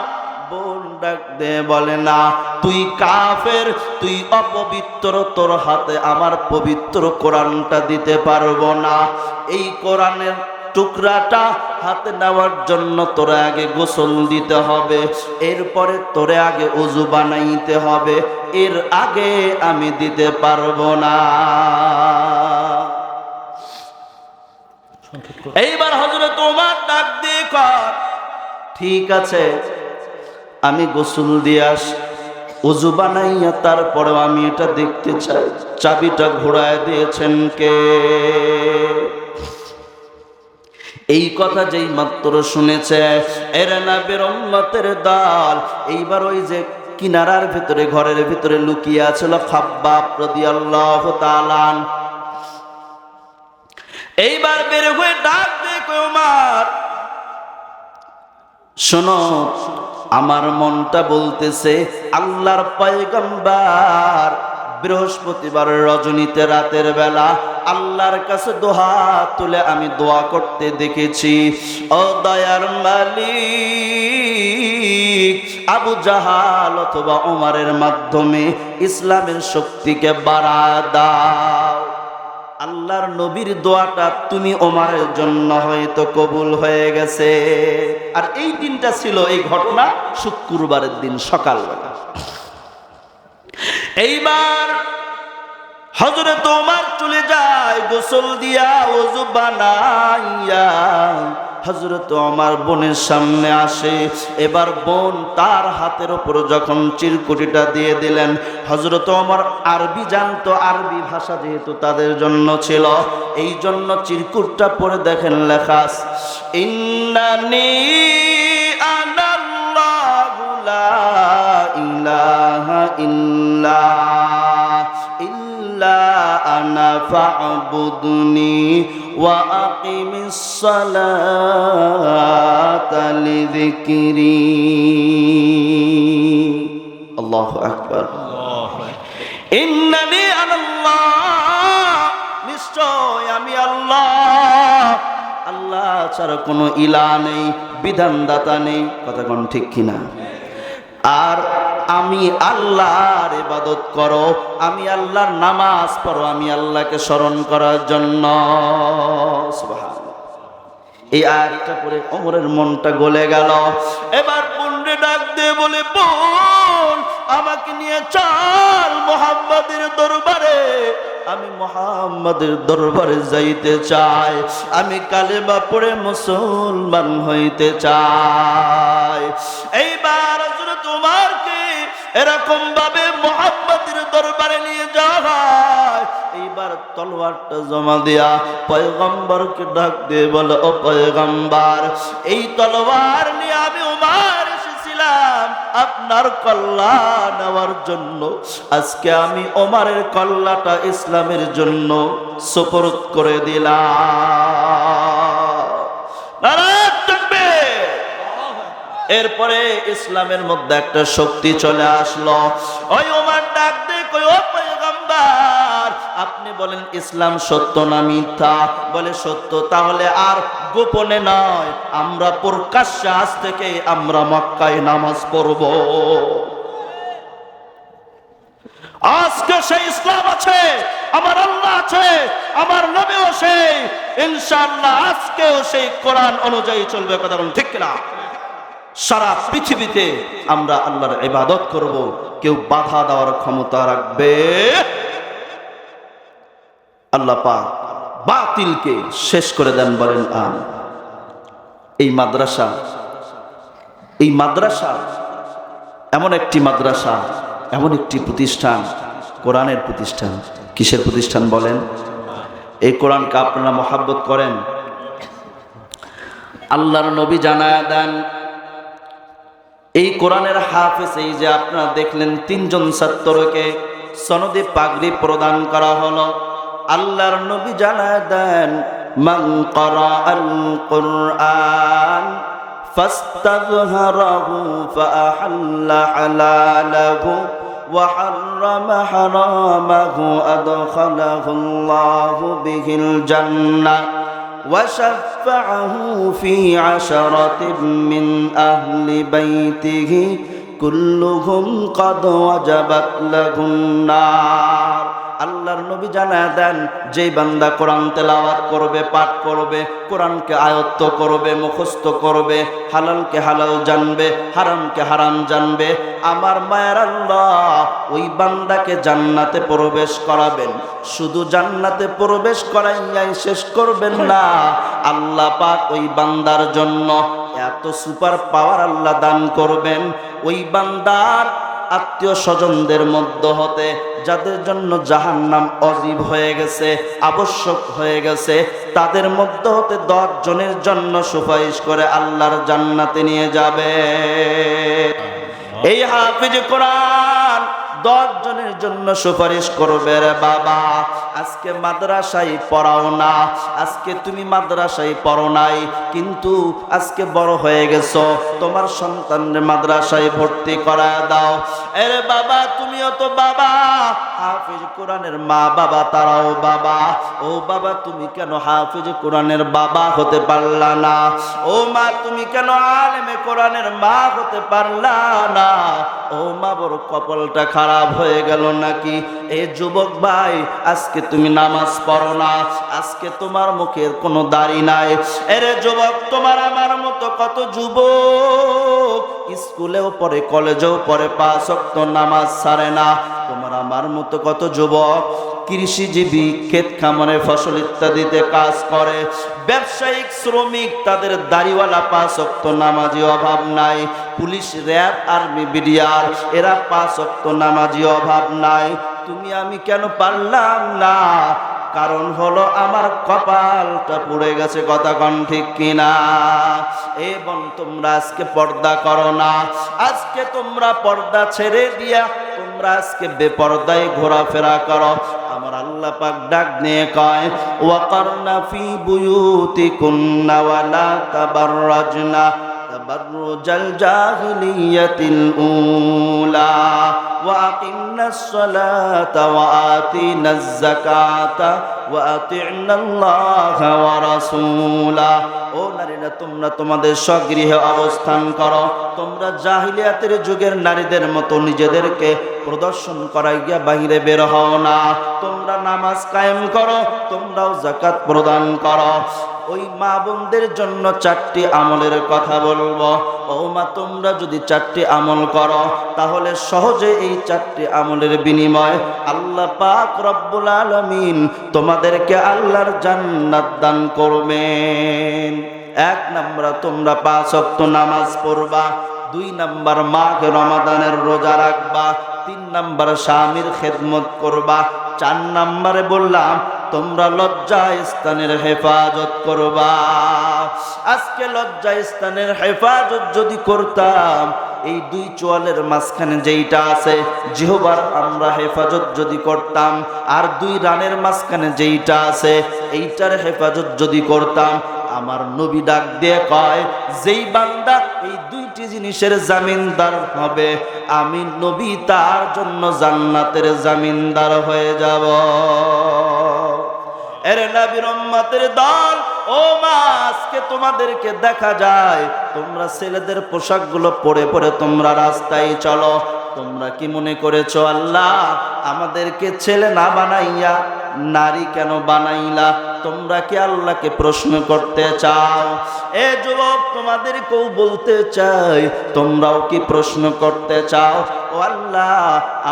বোন ডাক দে বলে না, তুই কাফের, তুই অপবিত্র, তোর হাতে আমার পবিত্র কোরআনটা দিতে পারবো না। এই কোরআনের টুকরাটা হাতে নেওয়ার জন্য তোরে আগে গোসল দিতে হবে, এরপরে তোরে আগে ওযু বানাইতে হবে, এর আগে আমি দিতে পারবো না। এইবার হযরত ওমর ডাক দিয়ে কর, ঠিক আছে আমি গোসল দিয়ে আসি, ওযু বানাইয়া তারপরেও আমি এটা দেখতে চাই, চাবিটা ঘোরায় দিয়েছেন কে? এই কথা যেই মাত্র শুনেছে এরা নবীর উম্মতের দল, এইবার ওই যে কিনারার ভিতরে ঘরের ভিতরে লুকিয়ে আছিল খাব্বাব রাদিয়াল্লাহু তাআলা, এইবার বের হয়ে ডাক দিয়ে কয় ওমর শোনো, আমার মনটা বলতেছে আল্লাহর পয়গম্বর বৃহস্পতিবার রজনীতে রাতের বেলা আল্লাহর কাছে দোয়া তুলে আমি দোয়া করতে দেখেছি, ও দয়ার মালিক, আবু জাহাল অথবা ওমরের মাধ্যমে ইসলামের শক্তিকে বাড়া দাও। আল্লাহর নবীর দোয়াটা তুমি ওমরের জন্য হয়তো কবুল হয়ে গেছে। আর এই দিনটা ছিল, এই ঘটনা শুক্রবারের দিন সকালবেলা। এইবার হযরত ওমর চলে যায় গোসল দিয়া ওযু বানাইয়া, হযরত ওমর বোনের সামনে আসে। এবার বোন তার হাতের উপর যখন চিরকুটিটা দিয়ে দিলেন, হযরত ওমর আরবি জানতো, আরবি ভাষা যেহেতু তাদের জন্য ছিল, এই জন্য চিরকুটটা পড়ে দেখেন লেখা আছে, ইন্নানি আনাল্লাহু লা ইলাহা ইল্লা আনা ফা'বুদনি ওয়া আকিমিস সালাতা লিযিকরি। আল্লাহু আকবার। ইন্নানি আনাল্লাহ, নিশ্চয় আমি আল্লাহ, আল্লাহ ছাড়া কোনো ইলাহ নেই, বিধানদাতা নেই, কথা কোন ঠিক কিনা? আর আমি আল্লাহর ইবাদত করো, আমি আল্লাহর নামাজ পড়ো, আমি আল্লাহকে স্মরণ করার জন্য। সুবহানাল্লাহ। এই আয়াতটা পড়ে ওমরের মনটা গলে গেল। এবার বোনরে ডাক দিয়ে বলে, বোন আমাকে নিয়ে চল মুহাম্মাদের দরবারে, আমি মুহাম্মাদের দরবারে যাইতে চাই, আমি কালেমা পড়ে মুসলমান হইতে চাই। এইবার হযরত ওমরকে এরকম ভাবে মুহাম্মাদের দরবারে নিয়ে যাওয়া হয়। এইবার তলোয়ারটা জমা দিয়া পয়গম্বরকে ডাক দিয়ে বলে, ও পয়গম্বর, এই তলোয়ার নিয়ে আমি ওমর এসেছিলাম আপনার কল্যাণ নেওয়ার জন্য, আজকে আমি ওমরের কল্যাণটা ইসলামের জন্য সুপরত করে দিলাম। নারায়ে তাকবীর। এরপরে ইসলামের মধ্যে একটা শক্তি চলে আসলো। ওই ওমর ডাক দিয়ে কই, ও পয়গম্বর, আপনি বলেন ইসলাম সত্য না মিথ্যা? বলে সত্য। তাহলে আর গোপনে নয়, আমরা প্রকাশ্যে আজ থেকে আমরা মক্কায় নামাজ পড়ব। আজকে সেই ইসলাম আছে, আমার আল্লাহ আছে, আমার নবীও সেই, ইনশাআল্লাহ আজকেও সেই কোরআন অনুযায়ী চলবে, কথা বলুন ঠিক কিনা? সারা পৃথিবীতে আমরা আল্লাহর ইবাদত করব, কেউ বাধা দেওয়ার ক্ষমতা রাখবে? আল্লাহ পাক বাতিলকে শেষ করে দেন, বলেন আমিন। এই মাদ্রাসা এমন একটি মাদ্রাসা, এমন একটি প্রতিষ্ঠান, কোরআনের প্রতিষ্ঠান। কিসের প্রতিষ্ঠান বলেন? এই কোরআনকে আপনারা মহব্বত করেন? আল্লাহর নবী জানায়া দেন, এই কোরআনের হাফেজ, এই যে আপনারা দেখলেন তিনজন ছাত্রকে সনদে পাগড়ি প্রদান করা হলো, আল্লাহর নবী জানায়া দেন, মান ক্বারাআল কুরআন ফাস্তাযহারাহু ফাআহাল্লা হালালাহু ওয়া হাররামা হারামাহু আদখালাহুল্লাহু বিহিল জান্নাহ وشفعه في عشرة من أهل بيته كلهم قد وجبت له النار। আল্লাহর নবী জানায়া দেন, যেই বান্দা কোরআন তেলাওয়াত করবে, পাঠ করবে, কোরআনকে আয়ত্ত করবে, মুখস্থ করবে, হালালকে হালাল জানবে, হারামকে হারাম জানবে, আমার মায়ের আল্লাহ ওই বান্দাকে জান্নাতে প্রবেশ করাবেন। শুধু জান্নাতে প্রবেশ করাইয়াই শেষ করবেন না, আল্লাহ পাক ওই বান্দার জন্য এত সুপার পাওয়ার আল্লাহ দান করবেন, ওই বান্দার আত্মীয় স্বজনদের মধ্য হতে যাদের জন্য জাহান্নাম অজীব হয়ে গেছে, আবশ্যক হয়ে গেছে, তাদের মধ্য হতে 10 জনের জন্য সুপারিশ করে আল্লাহর জান্নাতে নিয়ে যাবে। এই হাফিজ কোরআন 10 জনের জন্য সুপারিশ করবে। রে বাবা, আজকে মাদ্রাসায় পড়াও না, আজকে তুমি মাদ্রাসায় পড়ো নাই, কিন্তু আজকে বড় হয়ে গেছো, তোমার সন্তানদের মাদ্রাসায় ভর্তি করায় দাও। আরে বাবা, তুমিও তো বাবা, হাফিজ কোরআনের মা বাবা তারাও বাবা। ও বাবা, তুমি কেন হাফিজ কোরআনের বাবা হতে পারলা না? ও মা, তুমি কেন আলেমে কোরআনের মা হতে পারলা না? ও মা, বড় কপালটা খারাপ হয়ে গেল নাকি? এই যুবক ভাই, আজকে তুমি নামাজ পড়ো না, আজকে তোমার মুখের কোনো দাড়ি নাই। এরে যুবক, তোমার আমার মতো কত যুবক স্কুলেও পড়ে, কলেজেও পড়ে, 5 ওয়াক্ত নামাজ ছাড়ে না। তোমার আমার মতো কত যুবক কৃষিজীবী, ক্ষেত খামারে ফসল ইত্যাদিতে কাজ করে, ব্যবসায়িক শ্রমিক, তাদের দাড়িওয়ালা 5 ওয়াক্ত নামাজি অভাব নাই। পুলিশ, র্যাব, আর্মি, বিডিআর, এরা 5 ওয়াক্ত নামাজি অভাব নাই। তুমি আমি কেন পারলাম না? কারণ হলো আমার কপালটা পুড়ে গেছে। কথা কন ঠিক কিনা? এবং তোমরা আজকে পর্দা করো না, আজকে তোমরা পর্দা ছেড়ে দিয়া তোমরা আজকে বেপর্দায় ঘোরাফেরা করো। আমার আল্লাহ পাক ডাক নিয়ে কয়, ওয়াকারনা ফি বুয়ুতিকুন্না ওয়ালা তাবাররাজনা তাবাররুজাল জাহিলিয়াতিল উলা ওয়া আকিমনাস সালাতা ওয়া আতিনাজ যাকাতা ওয়া আতি'নাল্লাহা ওয়া রাসূলা। ও নারীরা, তোমরা তোমাদের স্বগৃহে অবস্থান করো, তোমরা জাহিলিয়াতের যুগের নারীদের মতো নিজেদেরকে প্রদর্শন করাইয়া বাহিরে বের হও না। তোমরা নামাজ কায়েম করো, তোমরাও যাকাত প্রদান করো। ওই মা বোনদের জন্য 4টি আমলের কথা বলবো। ও মা, তোমরা যদি 4টি আমল করো, তাহলে সহজে এই 4টি আমলের বিনিময় আল্লাহ পাক রব্বুল আলামিন তোমাদেরকে আল্লাহর জান্নাত দান করবেন। 1 নাম্বার, তোমরা 5 ওয়াক্ত নামাজ পড়বা। 2 নাম্বার, মাঘ রমাদানের রোজা রাখবা। 3 নাম্বার, স্বামীর খেদমত করবা। 4 নাম্বারে বললাম, তোমরা লজ্জা স্থানের হেফাজত করবা। আজকে লজ্জা স্থানের হেফাজত যদি করতাম, এই 2 চোয়ালের মাঝখানে যেইটা আছে জিহ্বার আমরা হেফাজত যদি করতাম, আর 2 রানের মাঝখানে যেইটা আছে এইটার হেফাজত যদি করতাম, আমার নবী ডাক দিয়ে কয়, যেই বান্দা এই 2টি জিনিসের জামিনদার হবে, আমি নবী তার জন্য জান্নাতের জামিনদার হয়ে যাব। এরে নবীর উম্মতের দল, ও মা, আজকে তোমাদেরকে দেখা যায় তোমরা ছেলেদের পোশাকগুলো পরে পরে তোমরা রাস্তায় চলো। তোমরা কি মনে করেছো আল্লাহ আমাদেরকে ছেলে না বানাইয়া নারী কেন বানাইলা? তোমরা কি আল্লাহকে প্রশ্ন করতে চাও? এ যুবক, তোমাদেরকেও বলতে চাই, তোমরাও কি প্রশ্ন করতে চাও? ও আল্লাহ,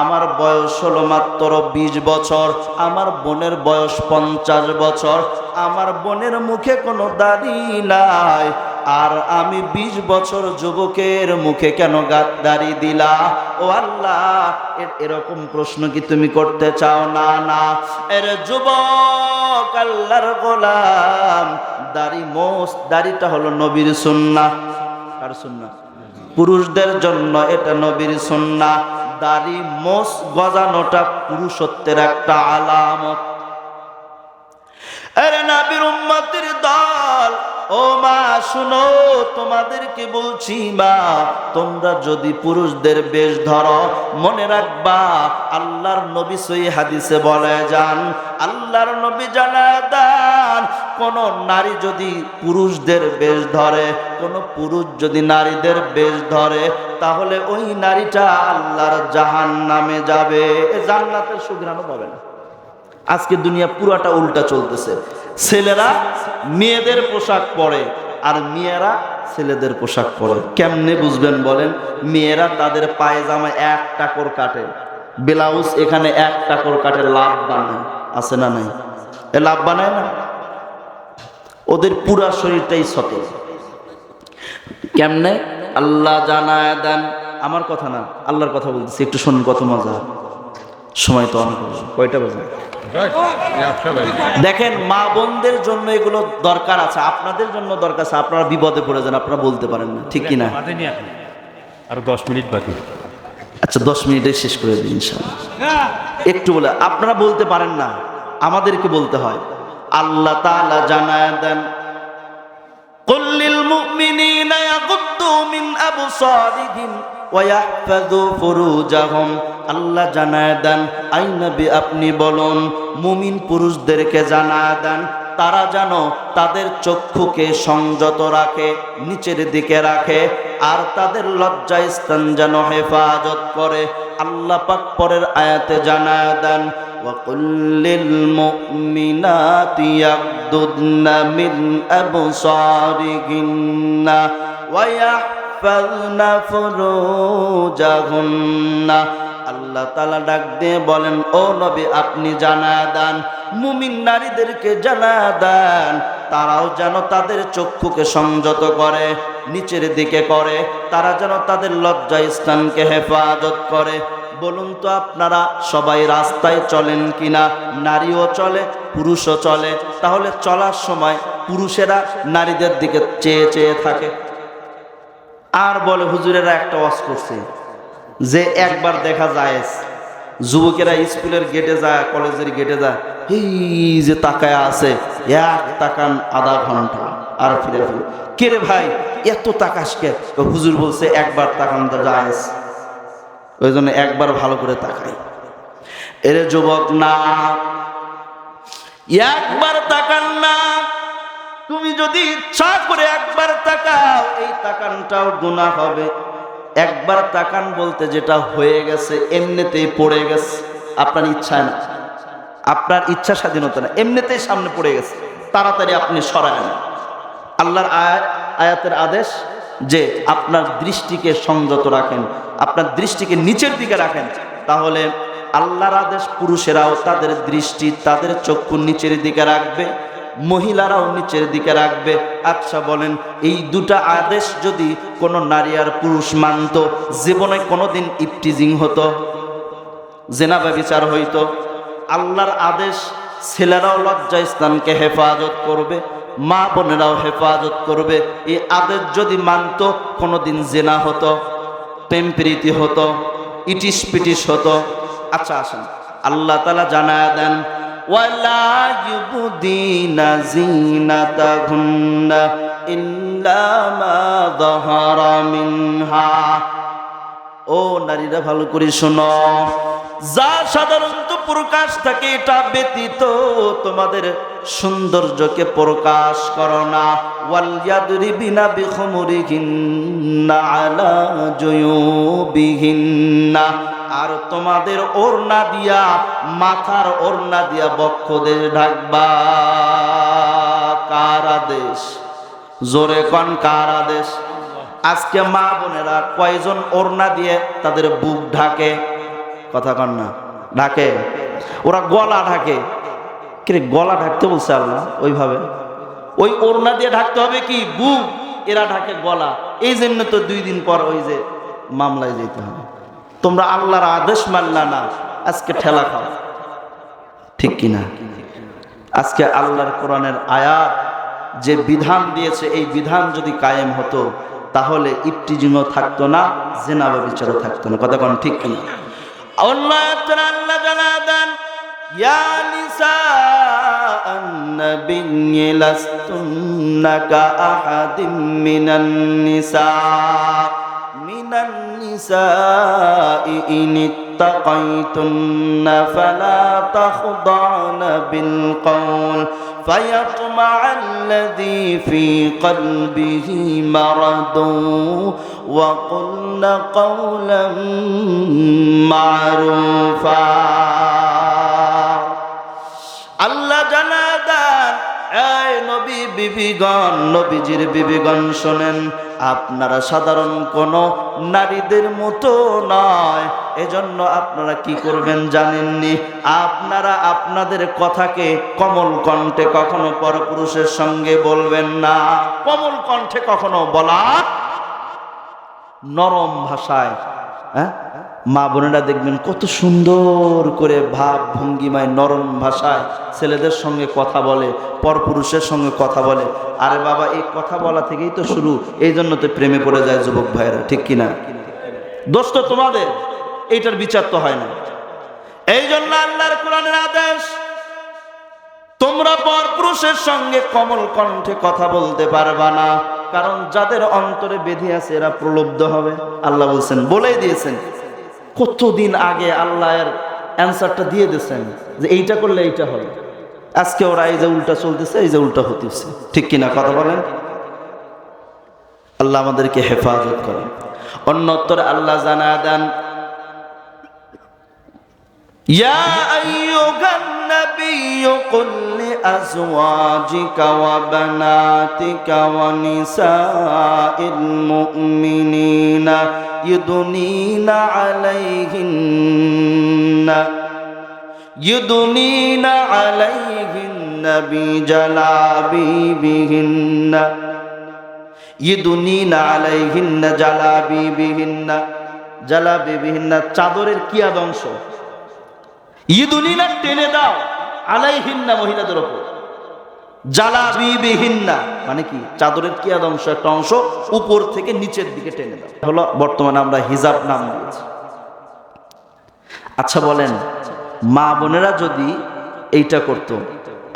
আমার বয়স হলো মাত্র 20 বছর, আমার বোনের বয়স 50 বছর, আমার বোনের মুখে কোনো দাড়ি নাই, আর আমি 20 বছর যুবকের মুখে কেন গাদ্দারি দিলা? ও আল্লাহ, এরকম প্রশ্ন কি তুমি করতে চাও? না না, এর যুবক আল্লাহর গোলাম, দাড়িটা হলো নবীর সুন্নাহ। কার সুন্নাহ? পুরুষদের জন্য এটা নবীর সুন্নাহ। দাড়ি মোষ গজানোটা পুরুষত্বের একটা আলামত। আরে নবীর উম্মতের দল, ও মা শুনো, তোমাদেরকে বলছি মা, তোমরা যদি পুরুষদের বেশ ধরো, মনে রাখবা আল্লাহর নবী সহিহ হাদিসে বলে যান, আল্লাহর নবী জানায় দেন, কোন নারী যদি পুরুষদের বেশ ধরে, কোন পুরুষ যদি নারীদের বেশ ধরে, তাহলে ওই নারীটা আল্লাহর জাহান্নামে যাবে, জান্নাতের সুঘ্রাণও পাবে না। আজকে দুনিয়া পুরাটা উল্টা চলতেছে। ছেলেরা মেয়েদের পোশাক পরে আর মেয়েরা ছেলেদের পোশাক পরে। কেমনে বুঝবেন বলেন? মেয়েরা তাদের পায়জামা 1 টাকর কাটে, ব্লাউজ এখানে 1 টাকর কাটে, লাভ বানায়, আছে না নাই? এ লাভ বানায় না, ওদের পুরা শরীরটাই সতেজ। কেমনে? আল্লাহ জানায় দেন, আমার কথা না, আল্লাহর কথা বলতেছি, একটু শুনুন, কত মজা। সময় তো অনেক, কয়টা বাজে? দেখেন, মা বোনদের জন্য এগুলো দরকার আছে, আপনাদের জন্য দরকার আছে। আপনারা বিপদে পড়ে যান, আপনারা বলতে পারেন না, ঠিক কিনা? আর 10 মিনিট বাকি। আচ্ছা, 10 মিনিটে শেষ করে দিই ইনশাআল্লাহ। একটু বলে, আপনারা বলতে পারেন না, আমাদেরকে বলতে হয়। আল্লাহ তাআলা জানায় দেন, কুল লিল মুমিনিনা ইয়াগুদ্দু মিন আবসারিহিম ওয়া ইয়াহফাযু ফুরুজাহুম। আল্লাহ জানায় দেন, আই নবী আপনি বলুন, মুমিন পুরুষদেরকে জানায় দেন, তারা যেন তাদের চক্ষুকে সংযত রাখে, নিচের দিকে রাখে, আর তাদের লজ্জা স্থান যেন হেফাজত করে। আল্লাহ পাক পরের আয়াতে জানায় দেন, وَقُلْ لِلْمُؤْمِنَاتِ يَغْضُضْنَ مِنْ أَبْصَارِهِنَّ وَيَحْفَظْنَ فُرُوجَهُنَّ। আল্লাহ তাআলা ডাক দিয়ে বলেন, ও নবী আপনি জানায় দেন, মুমিন নারীদেরকে জানায় দেন, তারাও যেন তাদের চক্ষুকে সংযত করে, নিচের দিকে করে, তারা যেন তাদের লজ্জা স্থানকে হেফাজত করে। বলুন তো আপনারা সবাই রাস্তায় চলেন কিনা? নারীও চলে, পুরুষও চলে। তাহলে চলার সময় পুরুষেরা নারীদের দিকে চেয়ে চেয়ে থাকে, আর বলে হুজুরেরা একটা ওয়াজ করছে যে একবার দেখা যায়। যুবকেরা স্কুলের গেটে যায়, কলেজের গেটে যায়, এই যে তাকায় আছে, এক তাকান আধা ঘন্টা আর ফিরে ফিরে। কে রে ভাই এত তাকাস কে? হুজুর বলছে একবার তাকান যায়, ওই জন্য একবার ভালো করে তাকাই। এরে যুবক, না, একবার তাকান না। তুমি যদি ইচ্ছা করে একবার তাকাও, এই তাকানটাও গুনাহ হবে। একবার তাকান বলতে যেটা হয়ে গেছে, এমনিতেই পড়ে গেছে, আপনার ইচ্ছা না, আপনার ইচ্ছা স্বাধীনতা না, এমনিতেই সামনে পড়ে গেছে, তাড়াতাড়ি আপনি সরায় না। আল্লাহর আয়াতের আদেশ যে আপনার দৃষ্টিকে সংযত রাখেন, আপনার দৃষ্টিকে নিচের দিকে রাখেন। তাহলে আল্লাহর আদেশ, পুরুষেরাও তাদের দৃষ্টি, তাদের চক্ষু নিচের দিকে রাখবে, মহিলারাও নিচের দিকে রাখবে। আচ্ছা বলেন, এই দুটা আদেশ যদি কোনো নারী আর পুরুষ মানত, জীবনে কোনোদিন ইফটিজিং হতো, জেনা ব্যভিচার হইতো? আল্লাহর আদেশ, ছেলেরাও লজ্জা স্থানকে হেফাজত করবে, মা বোনেরাও হেফাজত করবে। এই আদেশ যদি মানত, কোনোদিন জেনা হতো, প্রেম প্রীতি হতো, ইটিস পিটিস হতো। আচ্ছা আসেন, আল্লাহ তাআলা জানায় দেন, ওয়ালা ইউবদিনা যিনাতাহুন্না ইল্লা মা যাহারা মিনহা। ও নারীরা ভালো করে শোনো, যা সাধারণত প্রকাশ থাকে এটা ব্যতীত তোমাদের সৌন্দর্যকে প্রকাশ করো না। ওয়াল ইয়াদরিবিনা বিখুমুরিহিন্না আলা জুয়ুবিহিন্না। আর তোমাদের ওড়না দিয়া, মাথার ওড়না দিয়া বক্ষদের ঢাকবা। কার আদেশ? জোরে কোন কার আদেশ? আজকে মা বোনেরা কয়জন ওড়না দিয়ে তাদের বুক ঢাকে? কথা কন না, ঢাকে? ওরা গলা ঢাকে। কি রে, গলা ঢাকতে বলছে আল্লাহ? ওইভাবে ওই ওড়না দিয়ে ঢাকতে হবে কি? বুক। এরা ঢাকে গলা, এই জন্য তো 2 দিন পর ওই যে মামলায় যেতে হবে। তোমরা আল্লাহর আদেশ মানলা না, আজকে ঠেলা খাও, ঠিক কিনা? আজকে আল্লাহর কোরআনের আয়াত যে বিধান দিয়েছে, এই বিধান যদি কায়েম হতো তাহলে ইফতিজিংও থাকতো না, জিনা ব্যভিচারও থাকতো না। কথা কোন ঠিক কিনা? আল্লাহ জানালেন, ইয়া নিসাআন নাবিয়্যি লাস্তুন্না কাআহাদিম মিনান নিসাই ইন ইত্তাকাইতুন্না ফালা তাখদা'না বিল কওল ফায়াতমা'আল্লাযী ফী কলবিহি মারাদুন ওয়া কুলনা কওলাম মা'রুফা। আল্লাহ জানালেন, এই নবী বিবিগণ, নবীজির বিবিগণ শোনেন, আপনারা সাধারণ কোন নারীদের মতো নয়। এজন্য আপনারা কি করবেন জানেননি? আপনারা আপনাদের কথাকে কোমল কণ্ঠে কখনো পরপুরুষের সঙ্গে বলবেন না। কোমল কণ্ঠে কখনো বলা, নরম ভাষায়। হ্যাঁ, মা বোনেরা দেখবেন কত সুন্দর করে ভাব ভঙ্গিমায় নরম ভাষায় ছেলেদের সঙ্গে কথা বলে, পরপুরুষের সঙ্গে কথা বলে। আরে বাবা, এই কথা বলা থেকেই তো শুরু। এই জন্য তো প্রেমে পড়ে যায় যুবক ভাইরা, ঠিক কিনা? দোষ তো তোমাদের, এইটার বিচার তো হয় না। এই জন্য আল্লাহর কোরআনের আদেশ, তোমরা পরপুরুষের সঙ্গে কোমল কণ্ঠে কথা বলতে পারবা না, কারণ যাদের অন্তরে বেঁধে আছে এরা প্রলুব্ধ হবে। আল্লাহ বলছেন, বলেই দিয়েছেন, কতদিন আগে আল্লাহর অ্যান্সারটা দিয়ে দিয়েছেন যে এইটা করলে এইটা হবে। আজকে ওরা এই যে উল্টা চলতেছে, এই যে উল্টা হতেছে, ঠিক কিনা? কথা বলেন। আল্লাহ আমাদেরকে হেফাজত করেন। অন্যত্র আল্লাহ জানা দেন, ইয়া আইয়ুহান নাবিয়্যু কুল লিআজওয়াজিকা ওয়া বানাতিকা ওয়া নিসাইল মুমিনিনা ইউদনিনা আলাইহিন্না বিজালাবিবিহিন্না ইউদনিনা আলাইহিন্না জালাবিবিহিন্না। চাদরের কিয়াদ অংশ ইউদনিনা টেনে দাও, আলাইহিন্না মহিলাদের উপর, জালাবিবিহিন্না মানে কি? চাদরের কিয়াদ অংশ, একটা অংশ উপর থেকে নিচের দিকে টেনে দাও। হলো বর্তমানে আমরা হিজাব নাম দিয়েছি। আচ্ছা বলেন, মা বোনেরা যদি এইটা করতো,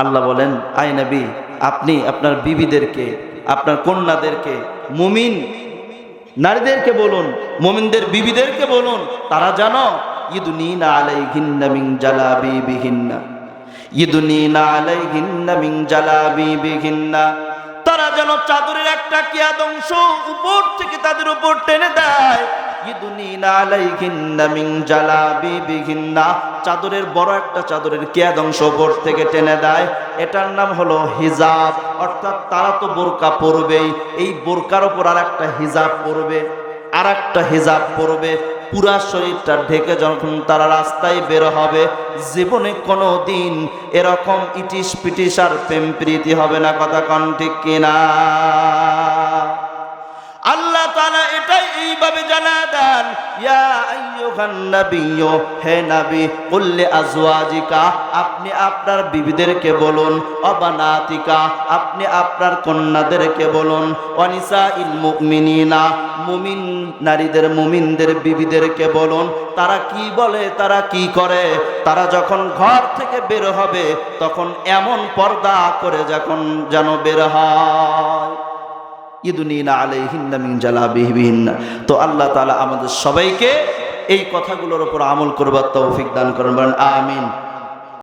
আল্লাহ বলেন, আয় নবী, আপনি আপনার বিবিদেরকে, আপনার কন্যাদেরকে, মুমিন নারীদেরকে বলুন, মুমিনদের বিবিদেরকে বলুন, তারা জানো ইউদনিনা আলাইহিন্না মিন জালাবিবিহিন্না, ইউদনিনা আলাইহিন্না মিন জালাবিবিহিন্না, তারা যেন চাদরের একটা কিয়াদ অংশ উপর থেকে তাদের উপর টেনে দেয়। ইউদনিনা আলাইহিন্না মিন জালাবিবিহিন্না, চাদরের বড় একটা চাদরের কিয়াদ অংশ উপর থেকে টেনে দেয়। এটার নাম হলো হিজাব। অর্থাৎ তারা তো বোরকা পরবেই, এই বোরকার উপর আর একটা হিজাব পরবে, আর একটা হিজাব পরবে। পুরা শরীরটা ঢেকে যখন তারা রাস্তায় বের হবে, জীবনে কোনো দিন এরকম ইটিস পিটিস আর প্রেম প্রীতি হবে না। কথা কন ঠিক কিনা? আল্লাহ তাআলা এটাই এইভাবে জানা দেন, ইয়া আইয়ুহান নাবিয়্যু, হে নবী, কুল লিআজওয়াজিকা, আপনি আপনার বিবিদেরকে বলুন, অবানাতিকা, আপনি আপনার কন্যাদেরকে বলুন, ওয়ানিসাইল মুমিনিনা, মুমিন নারীদের, মুমিনদের বিবিদেরকে বলুন। তারা কি বলে, তারা কি করে? তারা যখন ঘর থেকে বের হবে তখন এমন পর্দা করে যখন যেন বের হয়। ইউদনিনা আলাইহিন্না মিন জালাবিবিহিন্না। তো আল্লাহ তাআলা আমাদের সবাইকে এই কথাগুলোর উপর আমল করবার তৌফিক দান করেন, বলেন আমিন।